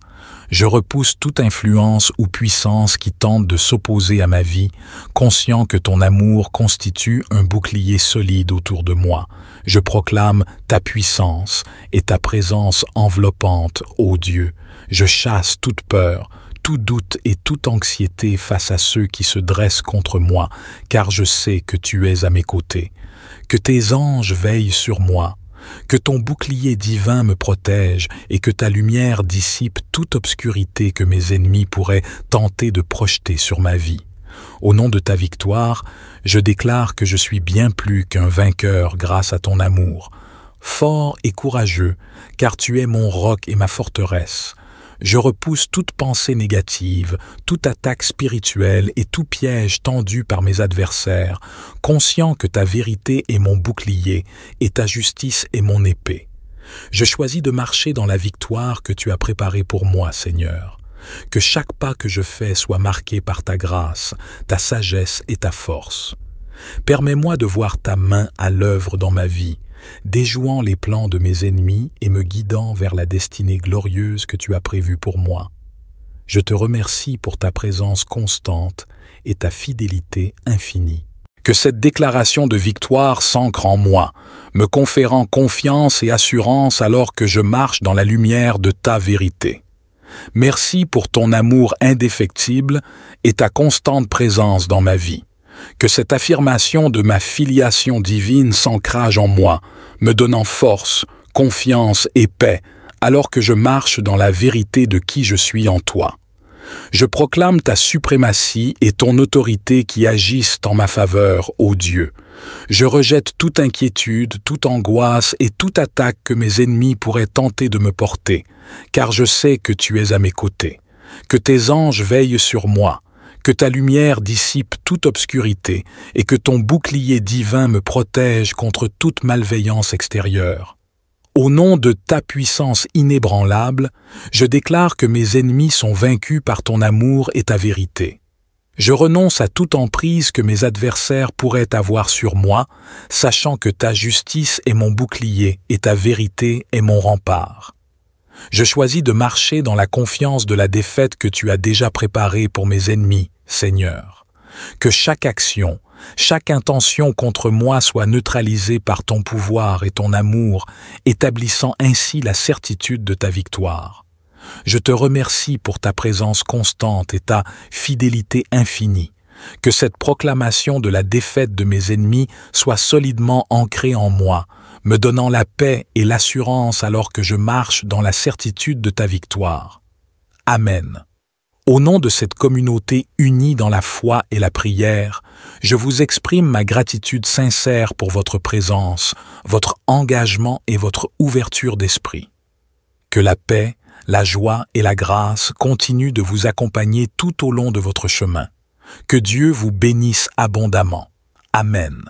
Je repousse toute influence ou puissance qui tente de s'opposer à ma vie, conscient que ton amour constitue un bouclier solide autour de moi. Je proclame ta puissance et ta présence enveloppante, ô Dieu. Je chasse toute peur, tout doute et toute anxiété face à ceux qui se dressent contre moi, car je sais que tu es à mes côtés. Que tes anges veillent sur moi, que ton bouclier divin me protège et que ta lumière dissipe toute obscurité que mes ennemis pourraient tenter de projeter sur ma vie. Au nom de ta victoire, je déclare que je suis bien plus qu'un vainqueur grâce à ton amour. Fort et courageux, car tu es mon roc et ma forteresse. Je repousse toute pensée négative, toute attaque spirituelle et tout piège tendu par mes adversaires, conscient que ta vérité est mon bouclier et ta justice est mon épée. Je choisis de marcher dans la victoire que tu as préparée pour moi, Seigneur. Que chaque pas que je fais soit marqué par ta grâce, ta sagesse et ta force. Permets-moi de voir ta main à l'œuvre dans ma vie, déjouant les plans de mes ennemis et me guidant vers la destinée glorieuse que tu as prévue pour moi. Je te remercie pour ta présence constante et ta fidélité infinie. Que cette déclaration de victoire s'ancre en moi, me conférant confiance et assurance alors que je marche dans la lumière de ta vérité. Merci pour ton amour indéfectible et ta constante présence dans ma vie. Que cette affirmation de ma filiation divine s'ancrage en moi, me donnant force, confiance et paix, alors que je marche dans la vérité de qui je suis en toi. Je proclame ta suprématie et ton autorité qui agissent en ma faveur, ô Dieu. Je rejette toute inquiétude, toute angoisse et toute attaque que mes ennemis pourraient tenter de me porter, car je sais que tu es à mes côtés. Que tes anges veillent sur moi, que ta lumière dissipe toute obscurité et que ton bouclier divin me protège contre toute malveillance extérieure. Au nom de ta puissance inébranlable, je déclare que mes ennemis sont vaincus par ton amour et ta vérité. Je renonce à toute emprise que mes adversaires pourraient avoir sur moi, sachant que ta justice est mon bouclier et ta vérité est mon rempart. Je choisis de marcher dans la confiance de la défaite que tu as déjà préparée pour mes ennemis, Seigneur. Que chaque action, chaque intention contre moi soit neutralisée par ton pouvoir et ton amour, établissant ainsi la certitude de ta victoire. Je te remercie pour ta présence constante et ta fidélité infinie. Que cette proclamation de la défaite de mes ennemis soit solidement ancrée en moi, me donnant la paix et l'assurance alors que je marche dans la certitude de ta victoire. Amen. Au nom de cette communauté unie dans la foi et la prière, je vous exprime ma gratitude sincère pour votre présence, votre engagement et votre ouverture d'esprit. Que la paix, la joie et la grâce continuent de vous accompagner tout au long de votre chemin. Que Dieu vous bénisse abondamment. Amen.